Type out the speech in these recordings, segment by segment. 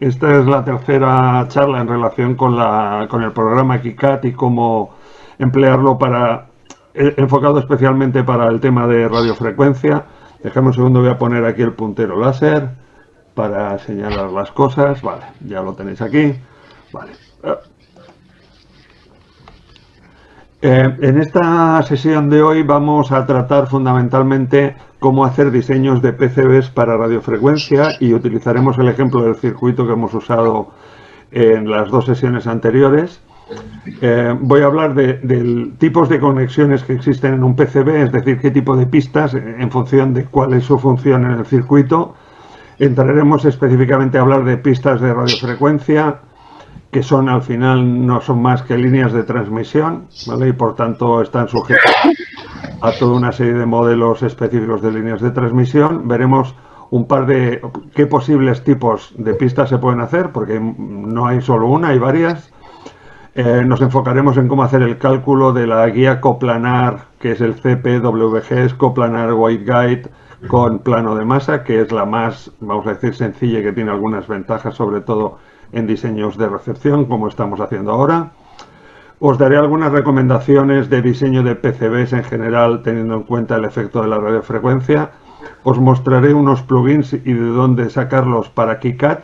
Esta es la tercera charla en relación con el programa KiCad y cómo emplearlo enfocado especialmente para el tema de radiofrecuencia. Déjame un segundo, voy a poner aquí el puntero láser para señalar las cosas. Vale, ya lo tenéis aquí. Vale. En esta sesión de hoy vamos a tratar fundamentalmente cómo hacer diseños de PCBs para radiofrecuencia y utilizaremos el ejemplo del circuito que hemos usado en las dos sesiones anteriores. Voy a hablar de tipos de conexiones que existen en un PCB, es decir, qué tipo de pistas en función de cuál es su función en el circuito. Entraremos específicamente a hablar de pistas de radiofrecuencia, que son al final no son más que líneas de transmisión, ¿vale? Y por tanto están sujetas a toda una serie de modelos específicos de líneas de transmisión. Veremos un par de qué posibles tipos de pistas se pueden hacer, porque no hay solo una, hay varias. Nos enfocaremos en cómo hacer el cálculo de la guía coplanar, que es el CPWG, es coplanar waveguide con plano de masa, que es la más, vamos a decir, sencilla y que tiene algunas ventajas, sobre todo en diseños de recepción, como estamos haciendo ahora. Os daré algunas recomendaciones de diseño de PCBs en general, teniendo en cuenta el efecto de la radiofrecuencia. Os mostraré unos plugins y de dónde sacarlos para KiCad,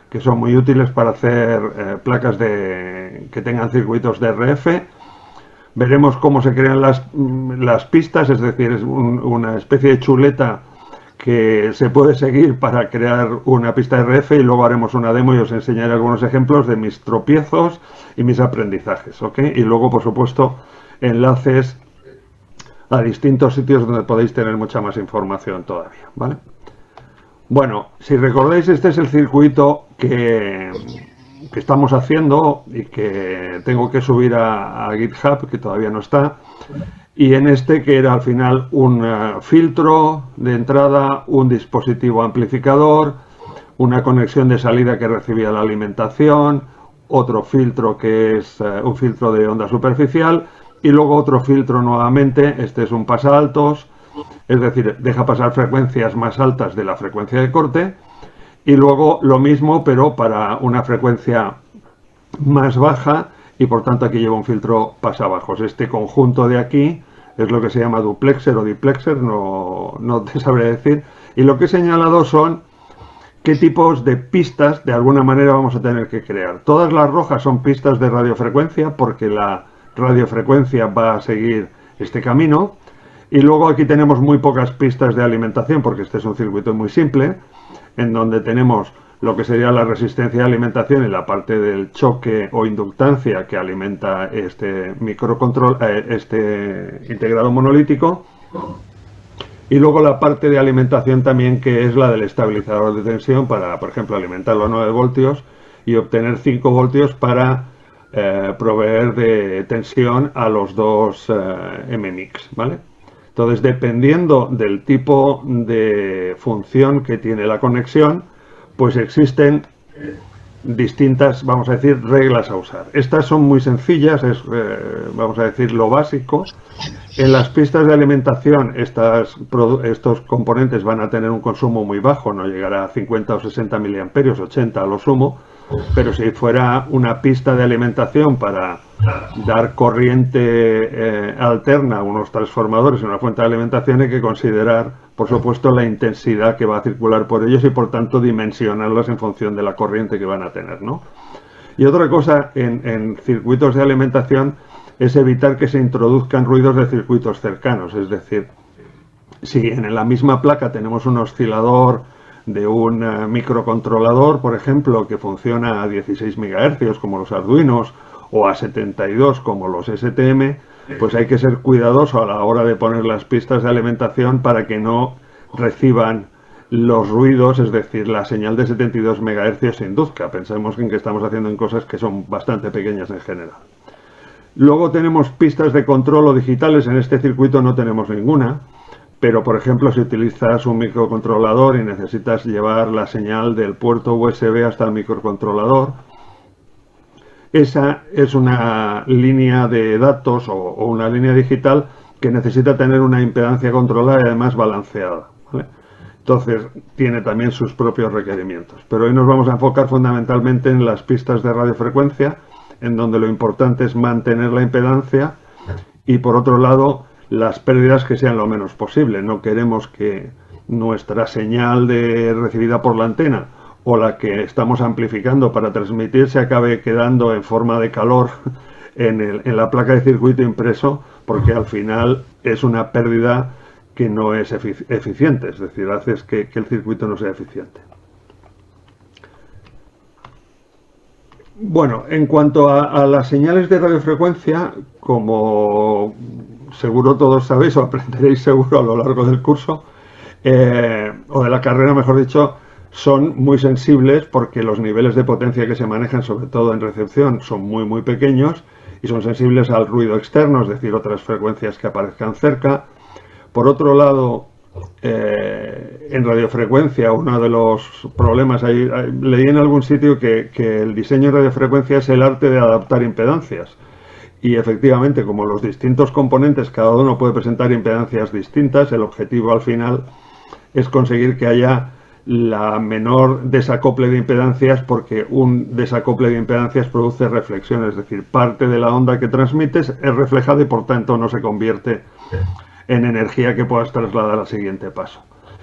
que son muy útiles para hacer placas que tengan circuitos de RF. Veremos cómo se crean las pistas, es decir, es una especie de chuleta que se puede seguir para crear una pista de RF, y luego haremos una demo y os enseñaré algunos ejemplos de mis tropiezos y mis aprendizajes, ¿ok? Y luego, por supuesto, enlaces a distintos sitios donde podéis tener mucha más información todavía, ¿vale? Bueno, si recordáis, este es el circuito que estamos haciendo y que tengo que subir a GitHub, que todavía no está. Y en este, que era al final un filtro de entrada, un dispositivo amplificador, una conexión de salida que recibía la alimentación, otro filtro que es un filtro de onda superficial, y luego otro filtro nuevamente. Este es un pasaltos, es decir, deja pasar frecuencias más altas de la frecuencia de corte, y luego lo mismo pero para una frecuencia más baja, y por tanto aquí lleva un filtro pasabajos. Este conjunto de aquí es lo que se llama duplexer o diplexer, no te sabré decir. Y lo que he señalado son qué tipos de pistas de alguna manera vamos a tener que crear. Todas las rojas son pistas de radiofrecuencia, porque la radiofrecuencia va a seguir este camino. Y luego aquí tenemos muy pocas pistas de alimentación, porque este es un circuito muy simple, en donde tenemos lo que sería la resistencia de alimentación y la parte del choque o inductancia que alimenta este microcontrol, este integrado monolítico. Y luego la parte de alimentación también, que es la del estabilizador de tensión para, por ejemplo, alimentarlo a 9 voltios y obtener 5 voltios para proveer de tensión a los dos MMICs, ¿vale? Entonces, dependiendo del tipo de función que tiene la conexión, pues existen distintas, vamos a decir, reglas a usar. Estas son muy sencillas, vamos a decir, lo básico. En las pistas de alimentación, estos componentes van a tener un consumo muy bajo, no llegará a 50 o 60 miliamperios, 80 a lo sumo, pero si fuera una pista de alimentación para dar corriente alterna a unos transformadores en una fuente de alimentación, hay que considerar, por supuesto, la intensidad que va a circular por ellos y, por tanto, dimensionarlas en función de la corriente que van a tener, ¿no? Y otra cosa en circuitos de alimentación es evitar que se introduzcan ruidos de circuitos cercanos. Es decir, si en la misma placa tenemos un oscilador de un microcontrolador, por ejemplo, que funciona a 16 MHz como los Arduinos, o a 72 como los STM, pues hay que ser cuidadoso a la hora de poner las pistas de alimentación para que no reciban los ruidos, es decir, la señal de 72 MHz se induzca. Pensemos en que estamos haciendo en cosas que son bastante pequeñas en general. Luego tenemos pistas de control o digitales. En este circuito no tenemos ninguna, pero por ejemplo, si utilizas un microcontrolador y necesitas llevar la señal del puerto USB hasta el microcontrolador, esa es una línea de datos o una línea digital que necesita tener una impedancia controlada y además balanceada, ¿vale? Entonces, tiene también sus propios requerimientos. Pero hoy nos vamos a enfocar fundamentalmente en las pistas de radiofrecuencia, en donde lo importante es mantener la impedancia y, por otro lado, las pérdidas que sean lo menos posible. No queremos que nuestra señal recibida por la antena o la que estamos amplificando para transmitir se acabe quedando en forma de calor en la placa de circuito impreso, porque al final es una pérdida que no es eficiente, es decir, haces que el circuito no sea eficiente. Bueno, en cuanto a las señales de radiofrecuencia, como seguro todos sabéis o aprenderéis seguro a lo largo del curso, o de la carrera, mejor dicho, son muy sensibles porque los niveles de potencia que se manejan, sobre todo en recepción, son muy pequeños y son sensibles al ruido externo, es decir, otras frecuencias que aparezcan cerca. Por otro lado, en radiofrecuencia, uno de los problemas, leí en algún sitio que el diseño de radiofrecuencia es el arte de adaptar impedancias. Y efectivamente, como los distintos componentes, cada uno puede presentar impedancias distintas, el objetivo al final es conseguir que haya la menor desacople de impedancias, porque un desacople de impedancias produce reflexión, es decir, parte de la onda que transmites es reflejada y por tanto no se convierte en energía que puedas trasladar al siguiente paso.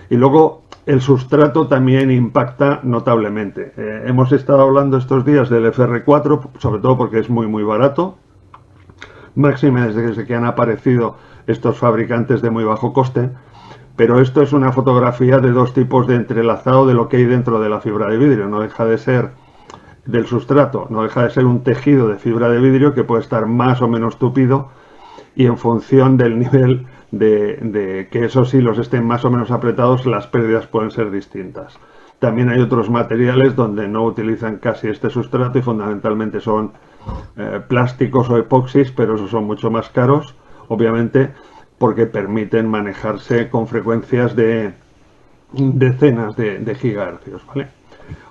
Y luego el sustrato también impacta notablemente. Hemos estado hablando estos días del FR4, sobre todo porque es muy barato, máxime desde que han aparecido estos fabricantes de muy bajo coste, pero esto es una fotografía de dos tipos de entrelazado de lo que hay dentro de la fibra de vidrio. No deja de ser del sustrato, no deja de ser un tejido de fibra de vidrio que puede estar más o menos tupido, y en función del nivel de que esos hilos estén más o menos apretados, las pérdidas pueden ser distintas. También hay otros materiales donde no utilizan casi este sustrato y fundamentalmente son plásticos o epoxis, pero esos son mucho más caros, obviamente, porque permiten manejarse con frecuencias de decenas de gigahercios, ¿vale?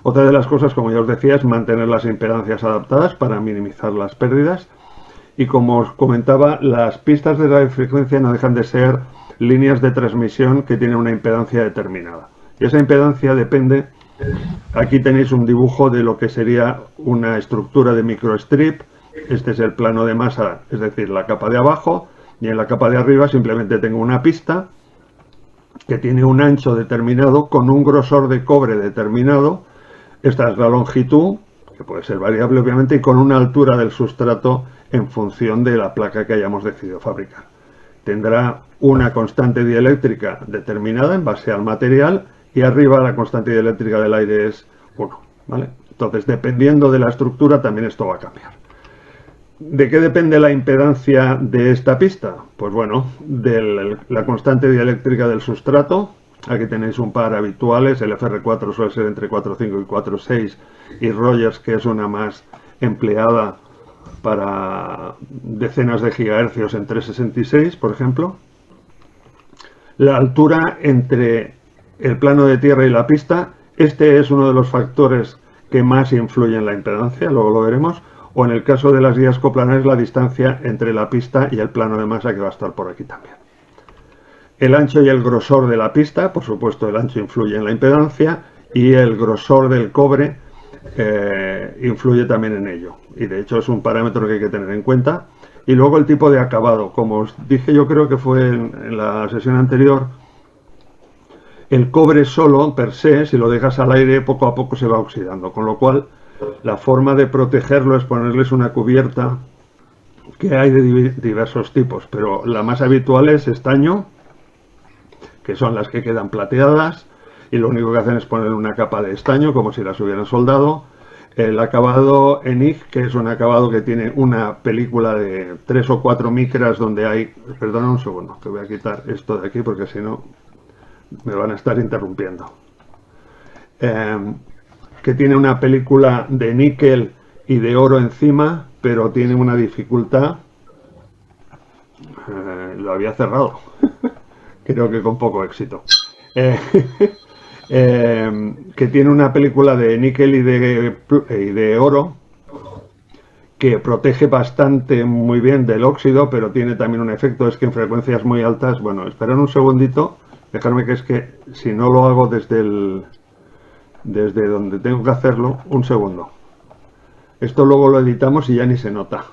Otra de las cosas, como ya os decía, es mantener las impedancias adaptadas para minimizar las pérdidas. Y como os comentaba, las pistas de radiofrecuencia no dejan de ser líneas de transmisión que tienen una impedancia determinada. Y esa impedancia depende, aquí tenéis un dibujo de lo que sería una estructura de microstrip. Este es el plano de masa, es decir, la capa de abajo, y en la capa de arriba simplemente tengo una pista que tiene un ancho determinado con un grosor de cobre determinado. Esta es la longitud, que puede ser variable obviamente, y con una altura del sustrato en función de la placa que hayamos decidido fabricar. Tendrá una constante dieléctrica determinada en base al material, y arriba la constante dieléctrica del aire es 1, ¿vale? Entonces, dependiendo de la estructura, también esto va a cambiar. ¿De qué depende la impedancia de esta pista? Pues bueno, de la constante dieléctrica del sustrato. Aquí tenéis un par habituales, el FR4 suele ser entre 4.5 y 4.6, y Rogers, que es una más empleada para decenas de gigahercios en 366, por ejemplo. La altura entre el plano de tierra y la pista, este es uno de los factores que más influye en la impedancia, luego lo veremos. O en el caso de las guías coplanares, la distancia entre la pista y el plano de masa, que va a estar por aquí también. El ancho y el grosor de la pista, por supuesto el ancho influye en la impedancia, y el grosor del cobre influye también en ello. Y de hecho es un parámetro que hay que tener en cuenta. Y luego el tipo de acabado. Como os dije, yo creo que fue en la sesión anterior, el cobre solo, per se, si lo dejas al aire, poco a poco se va oxidando, con lo cual la forma de protegerlo es ponerles una cubierta, que hay de diversos tipos, pero la más habitual es estaño, que son las que quedan plateadas, y lo único que hacen es poner una capa de estaño como si las hubieran soldado. El acabado ENIG, que es un acabado que tiene una película de 3 o 4 micras donde hay... Perdona un segundo, que voy a quitar esto de aquí porque si no me van a estar interrumpiendo. Que tiene una película de níquel y de oro encima, pero tiene una dificultad. Lo había cerrado, creo que con poco éxito. Que tiene una película de níquel y de oro que protege bastante muy bien del óxido, pero tiene también un efecto, es que en frecuencias muy altas, bueno, esperad un segundito, Dejarme que es que si no lo hago desde donde tengo que hacerlo, un segundo. Esto luego lo editamos y ya ni se nota.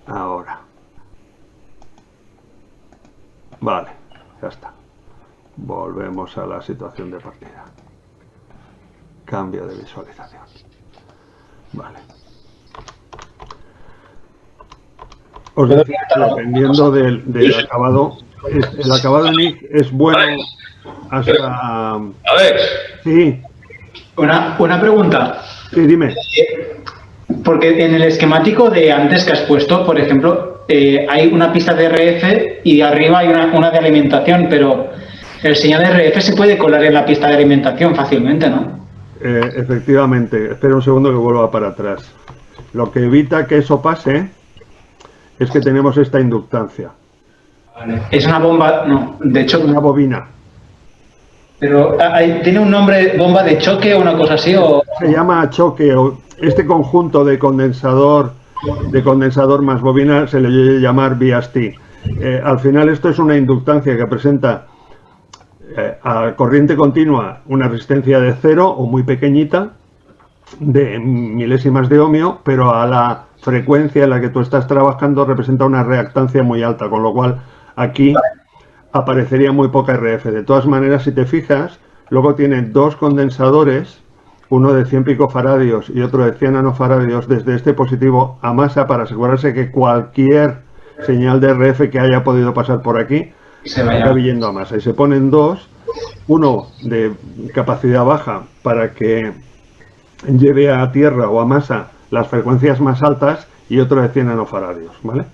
Ahora. Vale, ya está. Volvemos a la situación de partida. Cambio de visualización. Vale. Os decía que dependiendo del acabado, el acabado en Ig es bueno hasta... A ver. Sí. Una pregunta. Sí, dime. Porque en el esquemático de antes que has puesto, por ejemplo, hay una pista de RF y arriba hay una de alimentación, pero el señal de RF se puede colar en la pista de alimentación fácilmente, ¿no? Efectivamente. Espera un segundo que vuelva para atrás. Lo que evita que eso pase es que tenemos esta inductancia. Vale. Es una bomba, no, de hecho... Una bobina. Pero ¿tiene un nombre, bomba de choque o una cosa así? O... Se llama choque, o este conjunto de condensador más bobina se le debe llamar VST. Al final esto es una inductancia que presenta a corriente continua una resistencia de 0 o muy pequeñita, de milésimas de ohmio, pero a la frecuencia en la que tú estás trabajando representa una reactancia muy alta, con lo cual aquí aparecería muy poca RF. De todas maneras, si te fijas, luego tiene dos condensadores, uno de 100 picofaradios y otro de 100 nanofaradios, desde este positivo a masa, para asegurarse que cualquier señal de RF que haya podido pasar por aquí acabe yendo a masa. Y se ponen dos, uno de capacidad baja para que lleve a tierra o a masa las frecuencias más altas y otro de 100 nanofaradios, ¿vale?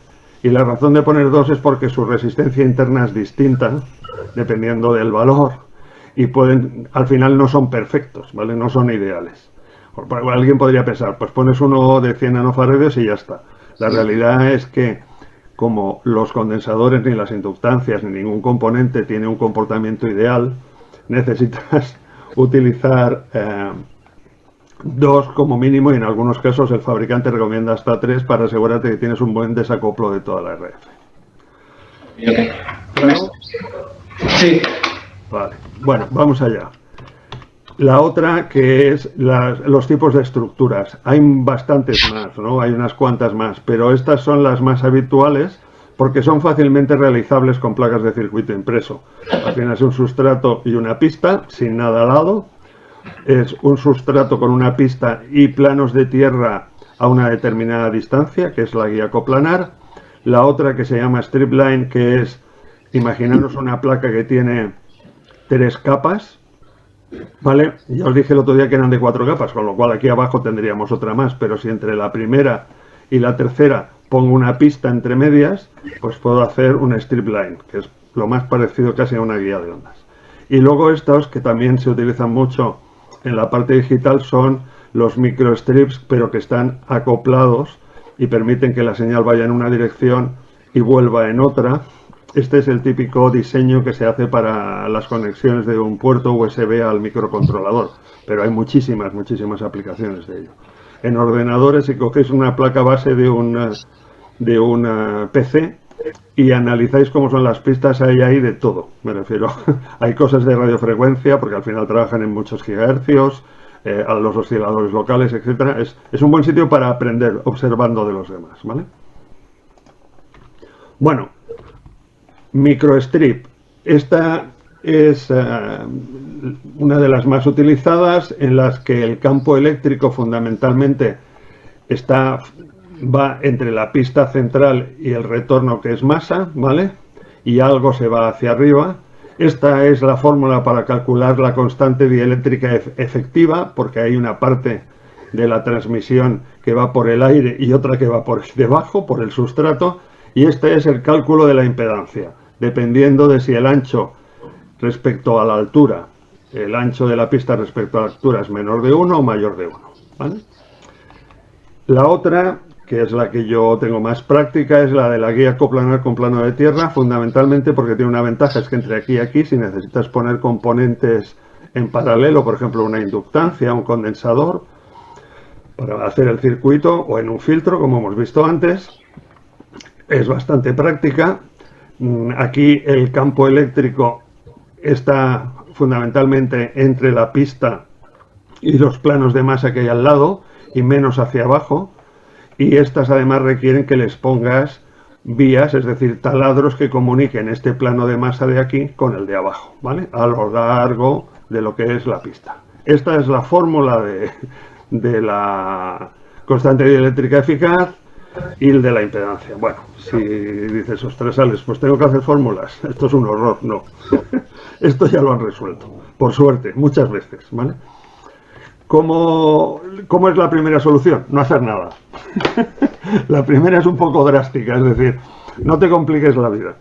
Y la razón de poner dos es porque su resistencia interna es distinta, dependiendo del valor, y al final no son perfectos, ¿vale? No son ideales. Alguien podría pensar, pues pones uno de 100 nanofaradios y ya está. La realidad es que, como los condensadores, ni las inductancias, ni ningún componente tiene un comportamiento ideal, necesitas utilizar dos como mínimo, y en algunos casos el fabricante recomienda hasta 3 para asegurarte que tienes un buen desacoplo de toda la RF. Okay. Sí. Vale, bueno, vamos allá. La otra, que es los tipos de estructuras. Hay bastantes más, ¿no? Hay unas cuantas más, pero estas son las más habituales porque son fácilmente realizables con placas de circuito impreso. Al final es un sustrato y una pista, sin nada al lado. Es un sustrato con una pista y planos de tierra a una determinada distancia, que es la guía coplanar. La otra, que se llama strip line, que es, imaginaros una placa que tiene 3 capas, ¿vale? Ya os dije el otro día que eran de 4 capas, con lo cual aquí abajo tendríamos otra más, pero si entre la primera y la tercera pongo una pista entre medias, pues puedo hacer una strip line, que es lo más parecido casi a una guía de ondas. Y luego estos, que también se utilizan mucho en la parte digital, son los microstrips, pero que están acoplados y permiten que la señal vaya en una dirección y vuelva en otra. Este es el típico diseño que se hace para las conexiones de un puerto USB al microcontrolador, pero hay muchísimas aplicaciones de ello. En ordenadores, si cogéis una placa base de un PC y analizáis cómo son las pistas, hay ahí de todo, me refiero. Hay cosas de radiofrecuencia, porque al final trabajan en muchos gigahercios, a los osciladores locales, etcétera. Es un buen sitio para aprender observando de los demás, ¿vale? Bueno, microstrip. Esta es una de las más utilizadas, en las que el campo eléctrico fundamentalmente va entre la pista central y el retorno, que es masa, ¿vale? Y algo se va hacia arriba. Esta es la fórmula para calcular la constante dieléctrica efectiva, porque hay una parte de la transmisión que va por el aire y otra que va por debajo, por el sustrato, y este es el cálculo de la impedancia, dependiendo de si el ancho respecto a la altura, el ancho de la pista respecto a la altura es menor de 1 o mayor de 1, ¿vale? La otra, que es la que yo tengo más práctica, es la de la guía coplanar con plano de tierra, fundamentalmente porque tiene una ventaja, es que entre aquí y aquí, si necesitas poner componentes en paralelo, por ejemplo una inductancia, un condensador, para hacer el circuito, o en un filtro, como hemos visto antes, es bastante práctica. Aquí el campo eléctrico está fundamentalmente entre la pista y los planos de masa que hay al lado y menos hacia abajo, y estas además requieren que les pongas vías, es decir, taladros que comuniquen este plano de masa de aquí con el de abajo, ¿vale? A lo largo de lo que es la pista. Esta es la fórmula de la constante dieléctrica eficaz y el de la impedancia. Bueno, si dices, ostras, Alex, pues tengo que hacer fórmulas, esto es un horror. No, esto ya lo han resuelto, por suerte, muchas veces, ¿vale? ¿Cómo es la primera solución? No hacer nada. La primera es un poco drástica, es decir, no te compliques la vida.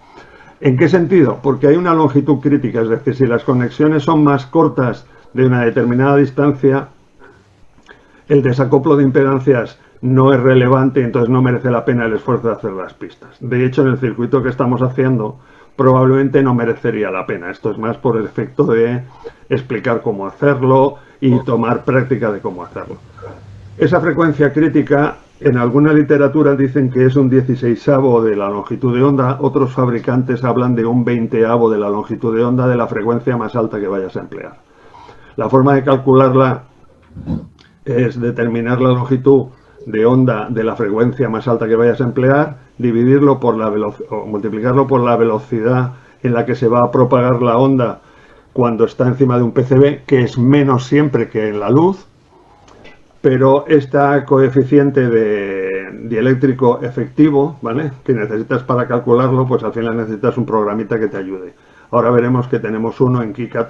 ¿En qué sentido? Porque hay una longitud crítica, es decir, si las conexiones son más cortas de una determinada distancia, el desacoplo de impedancias no es relevante, entonces no merece la pena el esfuerzo de hacer las pistas. De hecho, en el circuito que estamos haciendo, probablemente no merecería la pena. Esto es más por el efecto de explicar cómo hacerlo y tomar práctica de cómo hacerlo. Esa frecuencia crítica, en alguna literatura dicen que es un 16avo de la longitud de onda, otros fabricantes hablan de un 20avo de la longitud de onda de la frecuencia más alta que vayas a emplear. La forma de calcularla es determinar la longitud de onda de la frecuencia más alta que vayas a emplear, dividirlo por la o multiplicarlo por la velocidad en la que se va a propagar la onda cuando está encima de un PCB, que es menos siempre que en la luz, pero este coeficiente de dieléctrico efectivo, ¿vale?, que necesitas para calcularlo, pues al final necesitas un programita que te ayude. Ahora veremos que tenemos uno en KiCad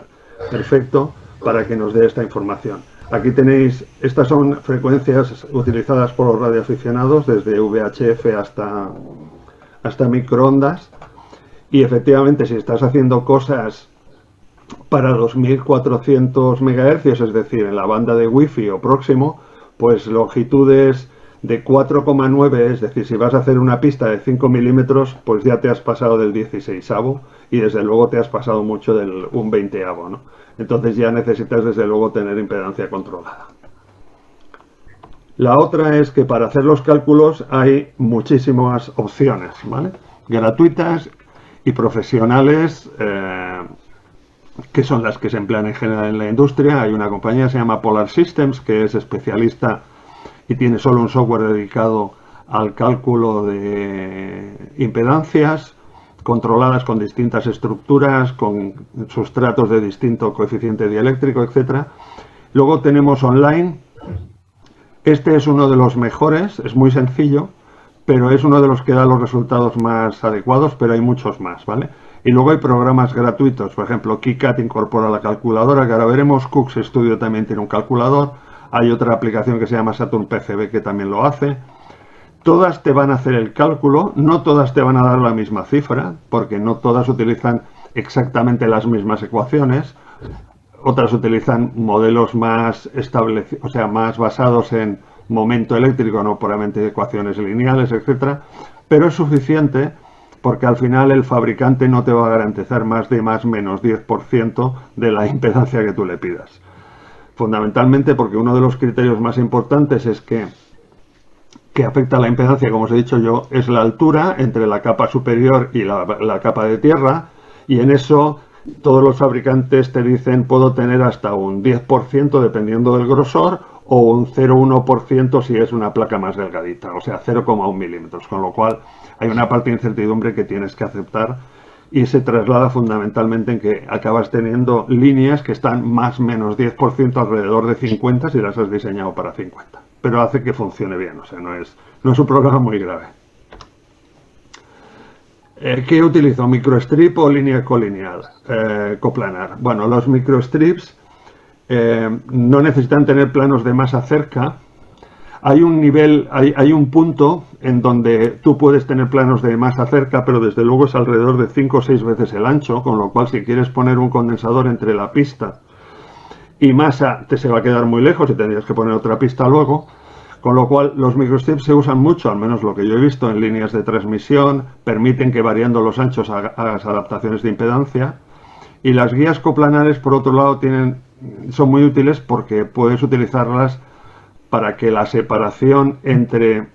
perfecto para que nos dé esta información. Aquí tenéis, estas son frecuencias utilizadas por los radioaficionados desde VHF hasta microondas, y efectivamente si estás haciendo cosas para 2400 MHz, es decir, en la banda de Wi-Fi o próximo, pues longitudes de 4,9, es decir, si vas a hacer una pista de 5 milímetros, pues ya te has pasado del 16avo y desde luego te has pasado mucho del un 20avo, ¿no? Entonces ya necesitas desde luego tener impedancia controlada. La otra es que para hacer los cálculos hay muchísimas opciones, ¿vale?, gratuitas y profesionales, que son las que se emplean en general en la industria. Hay una compañía que se llama Polar Systems, que es especialista y tiene solo un software dedicado al cálculo de impedancias controladas con distintas estructuras, con sustratos de distinto coeficiente dieléctrico, etc. Luego tenemos online. Este es uno de los mejores, es muy sencillo, pero es uno de los que da los resultados más adecuados, pero hay muchos más, ¿vale? Y luego hay programas gratuitos, por ejemplo, KiCad incorpora la calculadora, que ahora veremos, Cooks Studio también tiene un calculador, hay otra aplicación que se llama Saturn PCB que también lo hace. Todas te van a hacer el cálculo, no todas te van a dar la misma cifra, porque no todas utilizan exactamente las mismas ecuaciones, otras utilizan modelos más establecidos, o sea, más basados en momento eléctrico, no puramente ecuaciones lineales, etc. Pero es suficiente porque al final el fabricante no te va a garantizar más de más menos 10% de la impedancia que tú le pidas. Fundamentalmente porque uno de los criterios más importantes es que afecta a la impedancia, como os he dicho yo, es la altura entre la capa superior y la capa de tierra, y en eso todos los fabricantes te dicen puedo tener hasta un 10% dependiendo del grosor, o un 0,1% si es una placa más delgadita, o sea 0,1 milímetros, con lo cual hay una parte de incertidumbre que tienes que aceptar y se traslada fundamentalmente en que acabas teniendo líneas que están más o menos 10% alrededor de 50 si las has diseñado para 50, pero hace que funcione bien, o sea, no es un problema muy grave. ¿Qué utilizo? ¿Microstrip o línea colineal? Coplanar. Bueno, los microstrips no necesitan tener planos de masa cerca. Hay un nivel, hay un punto en donde tú puedes tener planos de masa cerca, pero desde luego es alrededor de 5 o 6 veces el ancho, con lo cual si quieres poner un condensador entre la pista y masa te se va a quedar muy lejos y tendrías que poner otra pista luego. Con lo cual los microstrips se usan mucho, al menos lo que yo he visto en líneas de transmisión, permiten que variando los anchos hagas adaptaciones de impedancia. Y las guías coplanares, por otro lado, son muy útiles porque puedes utilizarlas para que la separación entre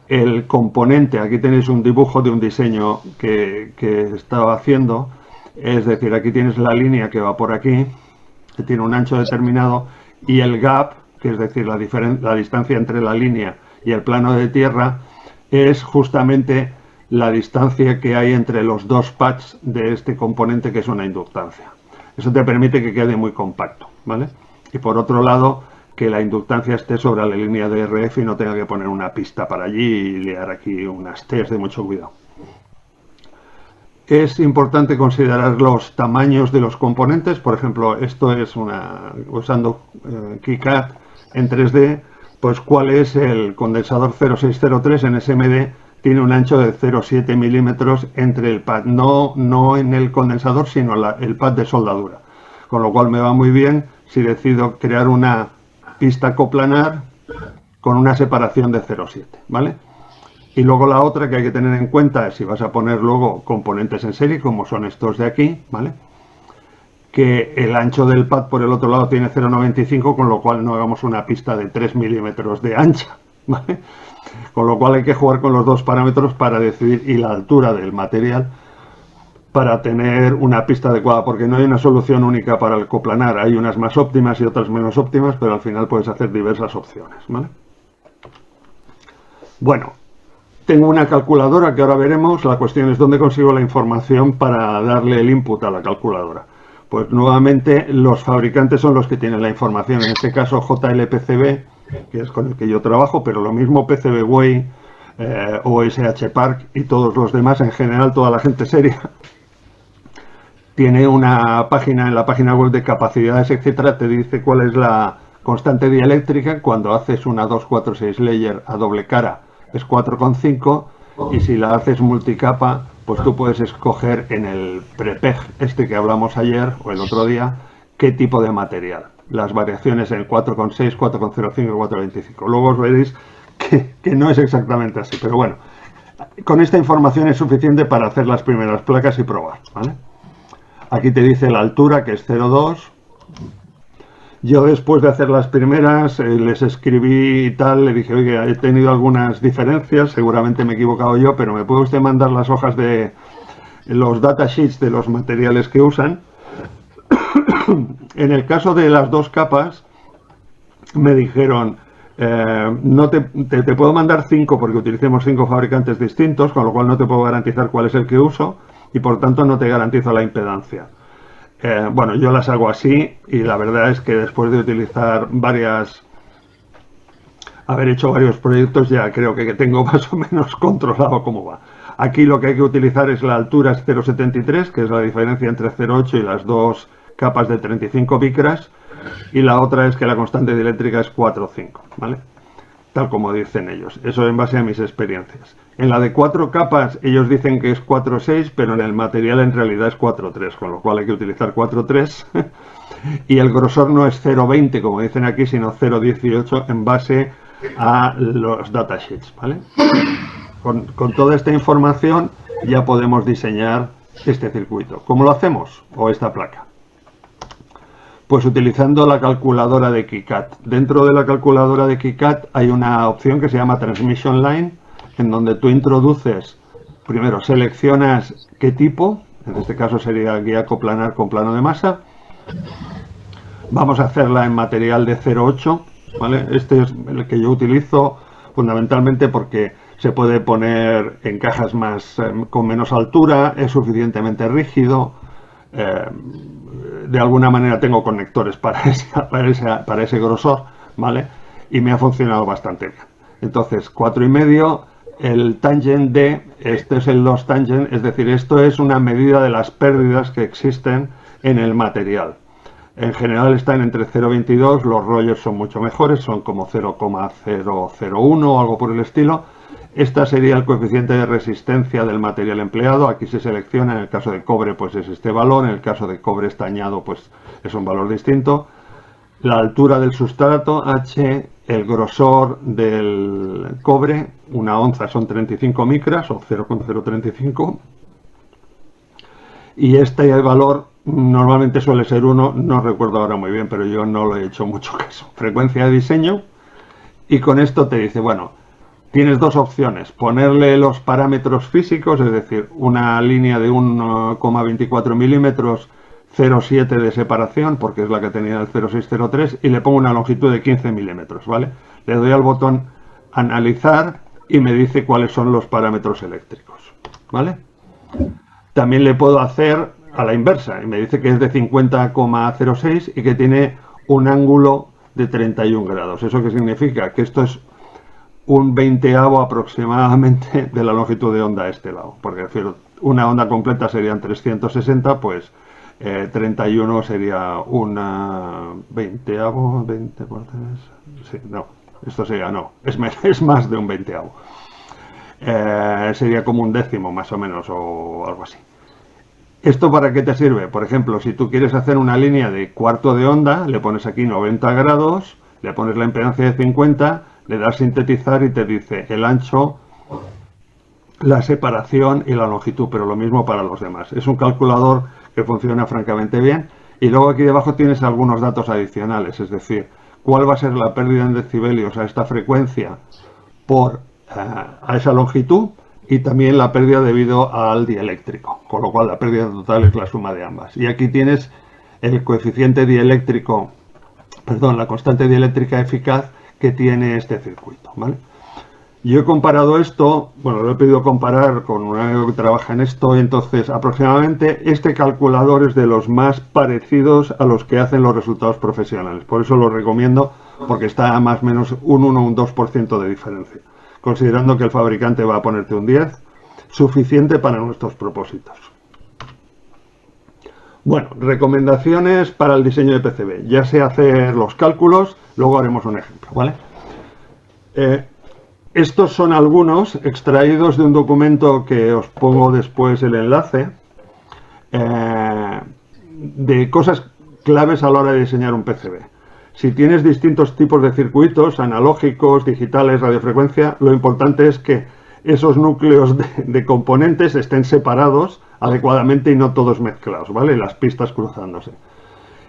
el componente, aquí tenéis un dibujo de un diseño que estaba haciendo, es decir, aquí tienes la línea que va por aquí, que tiene un ancho determinado, y el gap, que es decir, la distancia entre la línea y el plano de tierra, es justamente la distancia que hay entre los dos pads de este componente, que es una inductancia. Eso te permite que quede muy compacto, ¿vale? Y por otro lado, que la inductancia esté sobre la línea de RF y no tenga que poner una pista para allí y liar aquí unas T's de mucho cuidado. Es importante considerar los tamaños de los componentes. Por ejemplo, esto es usando KiCad en 3D, pues cuál es el condensador 0603 en SMD, tiene un ancho de 0,7 milímetros entre el pad, no en el condensador, sino el pad de soldadura. Con lo cual me va muy bien si decido crear una pista coplanar con una separación de 0,7, ¿vale? Y luego la otra que hay que tener en cuenta es si vas a poner luego componentes en serie, como son estos de aquí, ¿vale? Que el ancho del pad por el otro lado tiene 0,95, con lo cual no hagamos una pista de 3 milímetros de ancha, ¿vale? Con lo cual hay que jugar con los dos parámetros para decidir, y la altura del material, para tener una pista adecuada, porque no hay una solución única para el coplanar, hay unas más óptimas y otras menos óptimas, pero al final puedes hacer diversas opciones, ¿vale? Bueno, tengo una calculadora que ahora veremos. La cuestión es dónde consigo la información para darle el input a la calculadora. Pues nuevamente los fabricantes son los que tienen la información, en este caso JLPCB, que es con el que yo trabajo, pero lo mismo PCBWay, OSH Park y todos los demás, en general toda la gente seria, tiene una página en la página web de capacidades, etcétera, te dice cuál es la constante dieléctrica. Cuando haces una 246 layer a doble cara es 4,5, y si la haces multicapa, pues tú puedes escoger en el prepeg este que hablamos ayer o el otro día qué tipo de material. Las variaciones en 4,6, 4,05 y 4,25. Luego os veréis que no es exactamente así, pero bueno, con esta información es suficiente para hacer las primeras placas y probar, ¿vale? Aquí te dice la altura, que es 0,2. Yo después de hacer las primeras les escribí y tal, le dije, oye, he tenido algunas diferencias, seguramente me he equivocado yo, pero ¿me puede usted mandar las hojas de los datasheets de los materiales que usan? En el caso de las dos capas, me dijeron, no te puedo mandar 5 porque utilicemos 5 fabricantes distintos, con lo cual no te puedo garantizar cuál es el que uso y por tanto no te garantizo la impedancia. Bueno, yo las hago así, y la verdad es que después de utilizar haber hecho varios proyectos, ya creo que tengo más o menos controlado cómo va. Aquí lo que hay que utilizar es la altura, es 0,73, que es la diferencia entre 0,8 y las dos capas de 35 micras, y la otra es que la constante dieléctrica es 4,5, ¿vale? Tal como dicen ellos, eso en base a mis experiencias. En la de 4 capas ellos dicen que es 4,6, pero en el material en realidad es 4,3, con lo cual hay que utilizar 4,3 y el grosor no es 0,20 como dicen aquí, sino 0,18 en base a los datasheets, ¿vale? Con toda esta información ya podemos diseñar este circuito. ¿Cómo lo hacemos? O esta placa. Pues utilizando la calculadora de KiCad. Dentro de la calculadora de KiCad hay una opción que se llama Transmission Line, en donde tú introduces, primero seleccionas qué tipo, en este caso sería guía coplanar con plano de masa. Vamos a hacerla en material de 0,8, ¿vale? Este es el que yo utilizo fundamentalmente porque se puede poner en cajas con menos altura, es suficientemente rígido. De alguna manera tengo conectores para ese grosor, ¿vale? Y me ha funcionado bastante bien. Entonces, 4,5, el tangent D, este es el loss tangent, es decir, esto es una medida de las pérdidas que existen en el material. En general están entre 0,22, los rollers son mucho mejores, son como 0,001 o algo por el estilo. Esta sería el coeficiente de resistencia del material empleado. Aquí se selecciona, en el caso de cobre pues es este valor, en el caso de cobre estañado pues es un valor distinto. La altura del sustrato, H, el grosor del cobre, una onza son 35 micras o 0,035. Y este valor normalmente suele ser 1, no recuerdo ahora muy bien, pero yo no lo he hecho mucho caso. Frecuencia de diseño, y con esto te dice, bueno, tienes dos opciones: ponerle los parámetros físicos, es decir, una línea de 1,24 milímetros, 0,7 de separación, porque es la que tenía el 0603, y le pongo una longitud de 15 milímetros, ¿vale? Le doy al botón analizar y me dice cuáles son los parámetros eléctricos, ¿vale? También le puedo hacer a la inversa, y me dice que es de 50,06 y que tiene un ángulo de 31 grados. ¿Eso qué significa? Que esto es un 20avo aproximadamente de la longitud de onda a este lado, porque una onda completa serían 360, pues 31 sería una 20avo, 20 por 3, sí, no, esto sería, no, es más de un 20avo. Sería como un décimo más o menos, o algo así. ¿Esto para qué te sirve? Por ejemplo, si tú quieres hacer una línea de cuarto de onda, le pones aquí 90 grados, le pones la impedancia de 50, le das sintetizar y te dice el ancho, la separación y la longitud, pero lo mismo para los demás. Es un calculador que funciona francamente bien. Y luego aquí debajo tienes algunos datos adicionales, es decir, cuál va a ser la pérdida en decibelios a esta frecuencia por a esa longitud, y también la pérdida debido al dieléctrico, con lo cual la pérdida total es la suma de ambas. Y aquí tienes el coeficiente dieléctrico, perdón, la constante dieléctrica eficaz que tiene este circuito, ¿vale? Yo he comparado esto, bueno, lo he pedido comparar con un amigo que trabaja en esto, y entonces aproximadamente este calculador es de los más parecidos a los que hacen los resultados profesionales. Por eso lo recomiendo, porque está a más o menos un 1 o un 2% de diferencia, considerando que el fabricante va a ponerte un 10, suficiente para nuestros propósitos. Bueno, recomendaciones para el diseño de PCB. Ya sé hacer los cálculos, luego haremos un ejemplo, ¿vale? Estos son algunos extraídos de un documento que os pongo después el enlace, de cosas claves a la hora de diseñar un PCB. Si tienes distintos tipos de circuitos, analógicos, digitales, radiofrecuencia, lo importante es que esos núcleos de componentes estén separados adecuadamente y no todos mezclados, ¿vale? Las pistas cruzándose.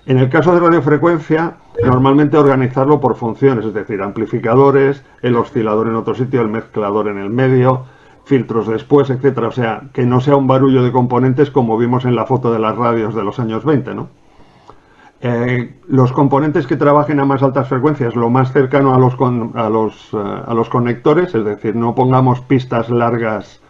En el caso de radiofrecuencia, normalmente organizarlo por funciones, es decir, amplificadores, el oscilador en otro sitio, el mezclador en el medio, filtros después, etcétera. O sea, que no sea un barullo de componentes como vimos en la foto de las radios de los años 20, ¿no? Los componentes que trabajen a más altas frecuencias, lo más cercano a los conectores, es decir, no pongamos pistas largas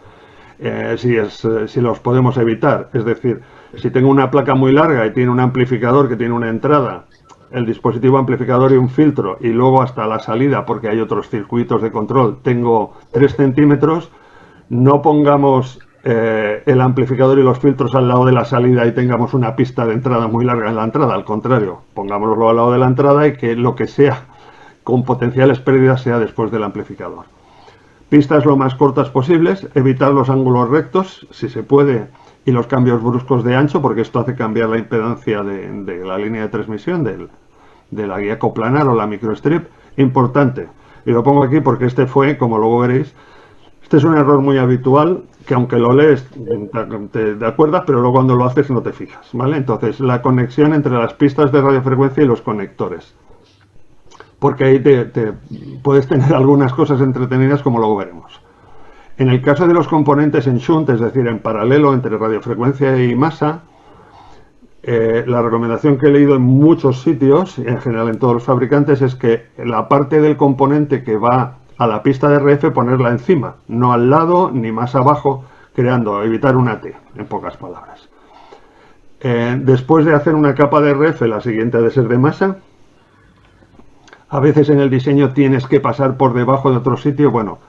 si los podemos evitar. Es decir, si tengo una placa muy larga y tiene un amplificador que tiene una entrada, el dispositivo amplificador y un filtro, y luego hasta la salida, porque hay otros circuitos de control, tengo 3 centímetros, no pongamos el amplificador y los filtros al lado de la salida y tengamos una pista de entrada muy larga en la entrada. Al contrario, pongámoslo al lado de la entrada y que lo que sea con potenciales pérdidas sea después del amplificador. Pistas lo más cortas posibles, evitar los ángulos rectos, si se puede, y los cambios bruscos de ancho, porque esto hace cambiar la impedancia de la línea de transmisión de la guía coplanar o la microstrip. Importante, y lo pongo aquí porque este fue, como luego veréis, este es un error muy habitual, que aunque lo lees te acuerdas, pero luego cuando lo haces no te fijas, ¿vale? Entonces, la conexión entre las pistas de radiofrecuencia y los conectores, porque ahí puedes tener algunas cosas entretenidas, como luego veremos. En el caso de los componentes en shunt, es decir, en paralelo entre radiofrecuencia y masa, la recomendación que he leído en muchos sitios, y en general en todos los fabricantes, es que la parte del componente que va a la pista de RF ponerla encima, no al lado ni más abajo, evitar una T, en pocas palabras. Después de hacer una capa de RF, la siguiente ha de ser de masa. A veces en el diseño tienes que pasar por debajo de otro sitio. Bueno,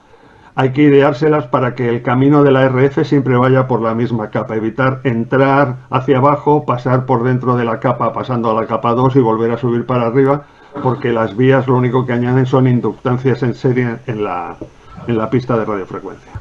hay que ideárselas para que el camino de la RF siempre vaya por la misma capa, evitar entrar hacia abajo, pasar por dentro de la capa, pasando a la capa 2 y volver a subir para arriba, porque las vías lo único que añaden son inductancias en serie en la pista de radiofrecuencia.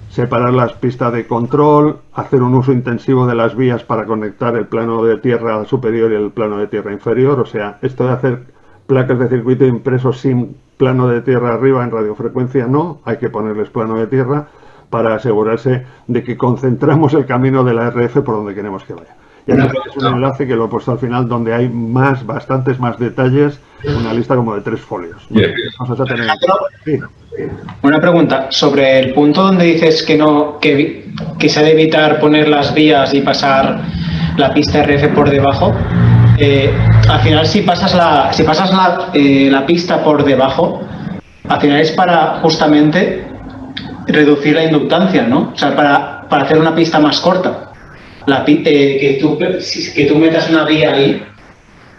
Separar las pistas de control, hacer un uso intensivo de las vías para conectar el plano de tierra superior y el plano de tierra inferior. O sea, esto de hacer placas de circuito impresos sin plano de tierra arriba en radiofrecuencia no, hay que ponerles plano de tierra para asegurarse de que concentramos el camino de la RF por donde queremos que vaya. Y aquí tenéis un enlace que lo he puesto al final donde hay bastantes más detalles, una lista como de 3 folios. Vamos a tener... Sí. Una pregunta sobre el punto donde dices que se ha de evitar poner las vías y pasar la pista RF por debajo. Al final, si pasas la pista por debajo, al final es para justamente reducir la inductancia, ¿no? O sea, para hacer una pista más corta. Que tú metas una vía ahí,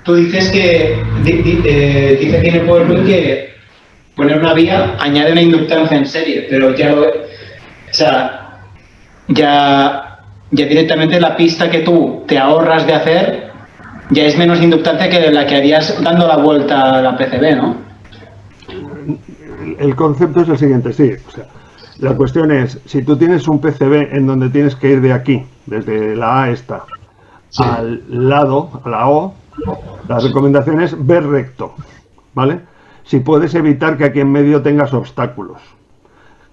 tú dices que dice aquí en el PowerPoint que poner una vía añade una inductancia en serie, pero ya directamente la pista que tú te ahorras de hacer ya es menos inductancia que la que harías dando la vuelta a la PCB, ¿no? El concepto es el siguiente, sí. O sea, la cuestión es, si tú tienes un PCB en donde tienes que ir de aquí, desde la A esta, sí, al lado, a la O, la recomendación es ver recto, ¿vale? Si puedes evitar que aquí en medio tengas obstáculos.